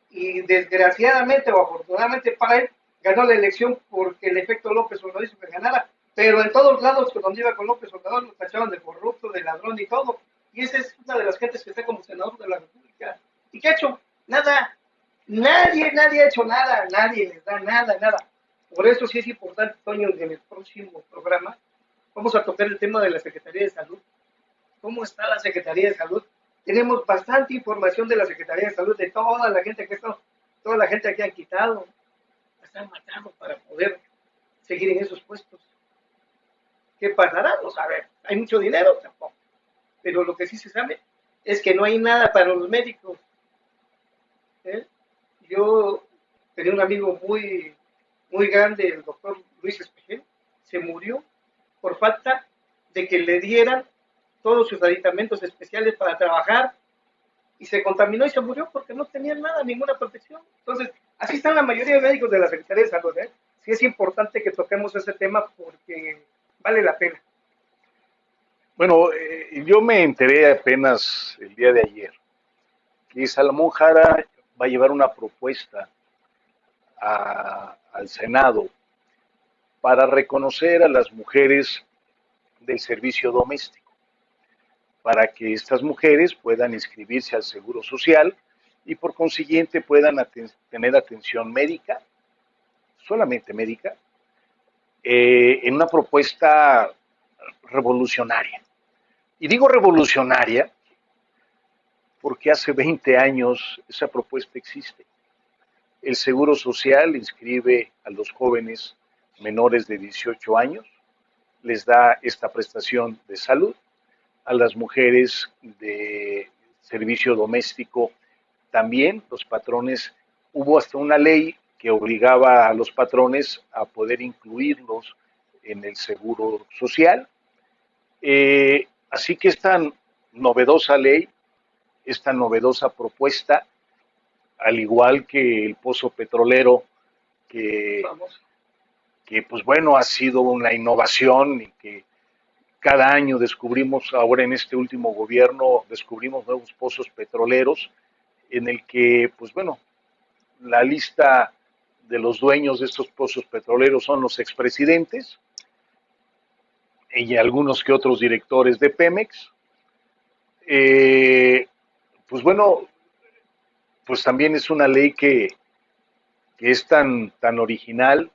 y desgraciadamente o afortunadamente para él, ganó la elección porque el efecto López Obrador hizo que ganara, pero en todos lados donde iba con López Obrador lo tachaban de corrupto, de ladrón y todo, y esa es una de las gentes que está como senador de la República. ¿Y qué ha hecho? Nada, nadie ha hecho nada, nadie les da nada, nada. Por eso sí es importante, Toño, en el próximo programa vamos a tocar el tema de la Secretaría de Salud. ¿Cómo está la Secretaría de Salud? Tenemos bastante información de la Secretaría de Salud, de toda la gente que está, toda la gente que han quitado, están matando para poder seguir en esos puestos. ¿Qué pasará? No sabemos. ¿Hay mucho dinero? Tampoco. Pero lo que sí se sabe es que no hay nada para los médicos. ¿eh? Yo tenía un amigo muy grande, el doctor Luis Espejel, se murió por falta de que le dieran todos sus aditamentos especiales para trabajar y se contaminó y se murió porque no tenían nada, ninguna protección. Entonces, así están la mayoría de médicos de la Secretaría de Salud. Sí es importante que toquemos ese tema porque vale la pena. Bueno, yo me enteré apenas el día de ayer que Salomón Jara va a llevar una propuesta al Senado para reconocer a las mujeres del servicio doméstico, para que estas mujeres puedan inscribirse al Seguro Social y por consiguiente puedan tener atención médica, solamente médica, en una propuesta revolucionaria. Y digo revolucionaria porque hace 20 años esa propuesta existe. El Seguro Social inscribe a los jóvenes menores de 18 años, les da esta prestación de salud, a las mujeres de servicio doméstico también, los patrones, hubo hasta una ley que obligaba a los patrones a poder incluirlos en el Seguro Social. Así que esta novedosa ley, esta novedosa propuesta, al igual que el pozo petrolero, que, que pues bueno, ha sido una innovación y que cada año descubrimos, ahora en este último gobierno, descubrimos nuevos pozos petroleros en el que, pues bueno, la lista de los dueños de estos pozos petroleros son los expresidentes y algunos que otros directores de Pemex. Pues bueno, pues también es una ley que es tan original,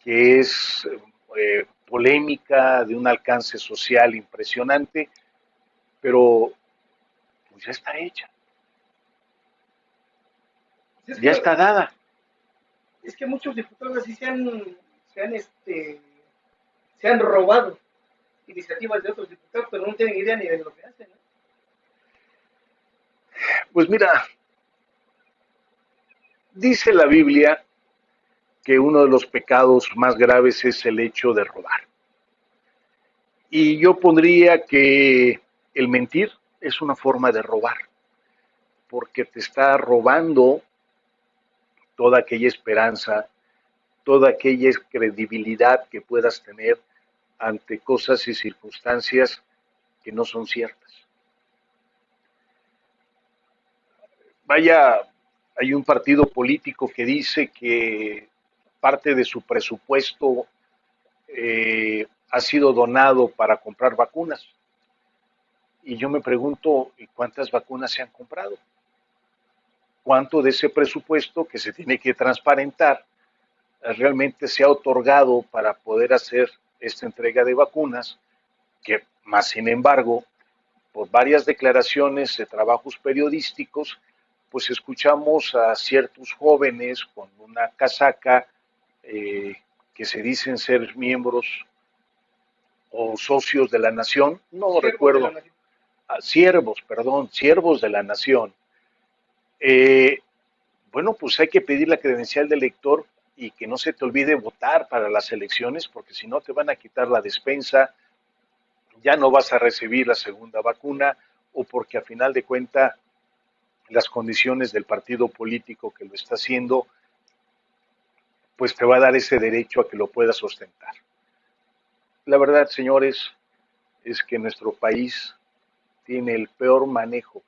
que es polémica, de un alcance social impresionante, pero pues ya está hecha, Es ya que, está dada. es que muchos diputados así se han robado iniciativas de otros diputados, pero no tienen idea ni de lo que hacen. ¿no? Pues mira, dice la Biblia que uno de los pecados más graves es el hecho de robar. Y yo pondría que el mentir es una forma de robar, porque te está robando toda aquella esperanza, toda aquella credibilidad que puedas tener ante cosas y circunstancias que no son ciertas. Vaya, hay un partido político que dice que parte de su presupuesto ha sido donado para comprar vacunas. Y yo me pregunto, ¿y cuántas vacunas se han comprado? ¿Cuánto de ese presupuesto que se tiene que transparentar realmente se ha otorgado para poder hacer esta entrega de vacunas? Que más sin embargo, por varias declaraciones de trabajos periodísticos, pues escuchamos a ciertos jóvenes con una casaca eh, que se dicen ser miembros o socios de la nación, no recuerdo, siervos, perdón, siervos de la nación. Eh, bueno, pues hay que pedir la credencial del elector y que no se te olvide votar para las elecciones, porque si no te van a quitar la despensa, ya no vas a recibir la segunda vacuna, o porque a final de cuentas las condiciones del partido político que lo está haciendo, pues te va a dar ese derecho a que lo puedas ostentar. La verdad, señores, es que nuestro país tiene el peor manejo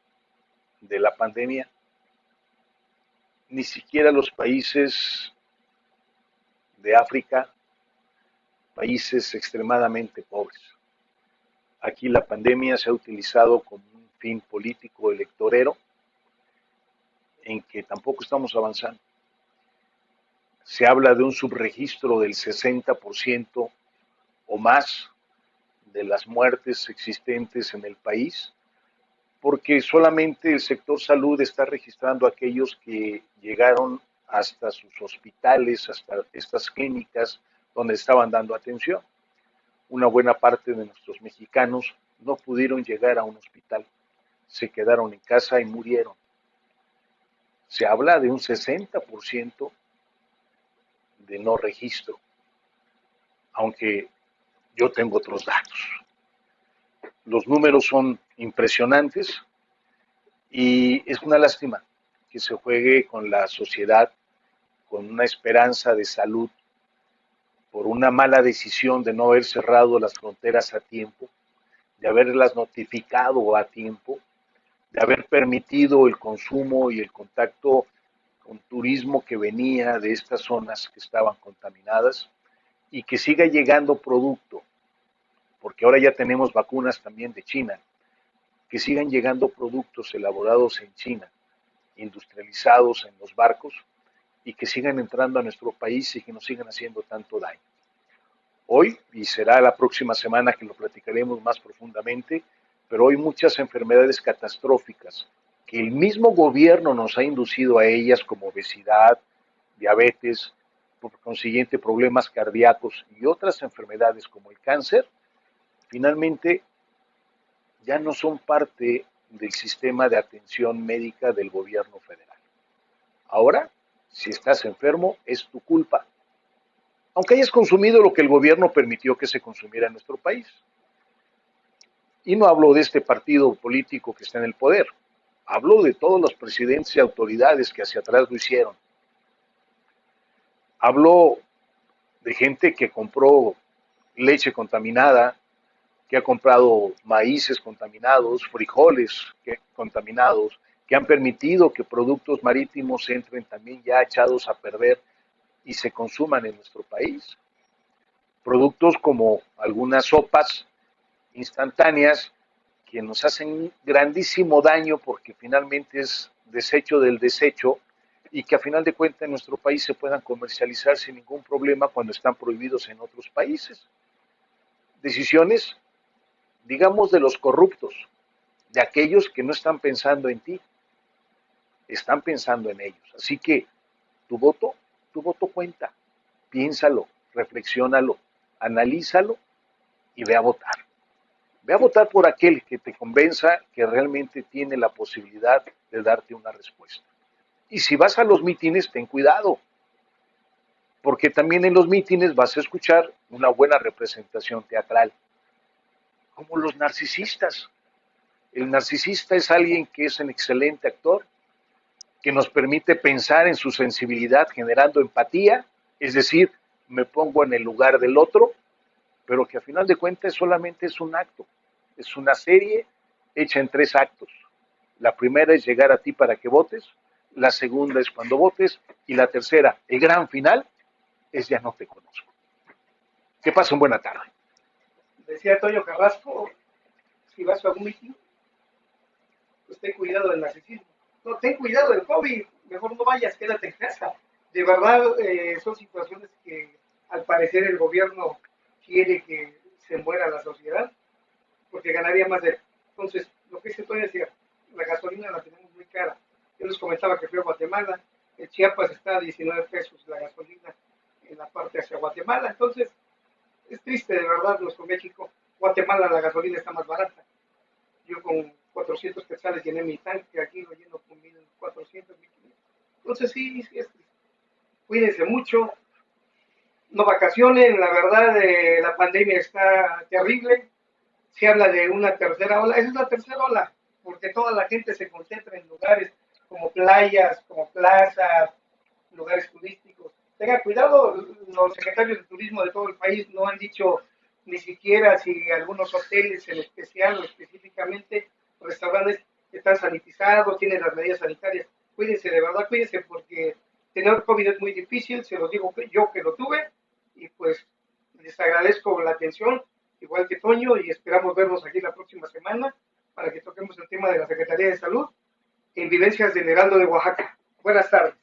de la pandemia. Ni siquiera los países de África, países extremadamente pobres. Aquí la pandemia se ha utilizado como un fin político electorero en que tampoco estamos avanzando. Se habla de un subregistro del 60% o más de las muertes existentes en el país, porque solamente el sector salud está registrando a aquellos que llegaron hasta sus hospitales, hasta estas clínicas donde estaban dando atención. Una buena parte de nuestros mexicanos no pudieron llegar a un hospital, se quedaron en casa y murieron. Se habla de un 60% de no registro, aunque yo tengo otros datos. Los números son impresionantes y es una lástima que se juegue con la sociedad, con una esperanza de salud, por una mala decisión de no haber cerrado las fronteras a tiempo, de haberlas notificado a tiempo, de haber permitido el consumo y el contacto con turismo que venía de estas zonas que estaban contaminadas y que siga llegando producto, porque ahora ya tenemos vacunas también de China, que sigan llegando productos elaborados en China, industrializados en los barcos y que sigan entrando a nuestro país y que nos sigan haciendo tanto daño. Hoy, y será la próxima semana que lo platicaremos más profundamente, pero hoy muchas enfermedades catastróficas que el mismo gobierno nos ha inducido a ellas, como obesidad, diabetes, por consiguiente problemas cardíacos y otras enfermedades como el cáncer, finalmente ya no son parte del sistema de atención médica del gobierno federal. Ahora, si estás enfermo, es tu culpa, aunque hayas consumido lo que el gobierno permitió que se consumiera en nuestro país. Y no hablo de este partido político que está en el poder, hablo de todos los presidentes y autoridades que hacia atrás lo hicieron. Hablo de gente que compró leche contaminada, que ha comprado maíces contaminados, frijoles contaminados, que han permitido que productos marítimos entren también ya echados a perder y se consuman en nuestro país. Productos como algunas sopas instantáneas que nos hacen grandísimo daño porque finalmente es desecho del desecho y que a final de cuentas en nuestro país se puedan comercializar sin ningún problema cuando están prohibidos en otros países. Decisiones, digamos, de los corruptos, de aquellos que no están pensando en ti, están pensando en ellos. Así que tu voto cuenta, piénsalo, reflexiónalo, analízalo y ve a votar. Ve a votar por aquel que te convenza que realmente tiene la posibilidad de darte una respuesta. Y si vas a los mítines, ten cuidado, porque también en los mítines vas a escuchar una buena representación teatral, como los narcisistas. El narcisista es alguien que es un excelente actor, que nos permite pensar en su sensibilidad generando empatía, es decir, me pongo en el lugar del otro, pero que a final de cuentas solamente es un acto, es una serie hecha en 3 actos. La primera es llegar a ti para que votes, la segunda es cuando votes, y la tercera, el gran final, es ya no te conozco. Que pasen buena tarde. Decía Toño Carrasco, si vas a algún mitin, pues ten cuidado del narcisismo. No, ten cuidado del COVID, mejor no vayas, quédate en casa. De verdad, son situaciones que al parecer el gobierno quiere que se muera la sociedad, porque ganaría más de... Entonces, lo que dice Toño decía, la gasolina la tenemos muy cara. Yo les comentaba que fui a Guatemala, en Chiapas está a 19 pesos la gasolina en la parte hacia Guatemala, entonces es triste de verdad nuestro México. Guatemala la gasolina está más barata. Yo con 400 quetzales llené mi tanque, aquí lo lleno con 1400, 1500. Entonces sí, sí es triste. Cuídense mucho, no vacacionen, la verdad la pandemia está terrible. Se habla de una tercera ola, esa es la tercera ola, porque toda la gente se concentra en lugares como playas, como plazas, lugares turísticos. Tenga cuidado, los secretarios de turismo de todo el país no han dicho ni siquiera si algunos hoteles en especial o específicamente restaurantes están sanitizados, tienen las medidas sanitarias. Cuídense, de verdad, cuídense porque tener COVID es muy difícil, se los digo yo que lo tuve y pues les agradezco la atención, igual que Toño, y esperamos vernos aquí la próxima semana para que toquemos el tema de la Secretaría de Salud en Vivencias del Heraldo de Oaxaca. Buenas tardes.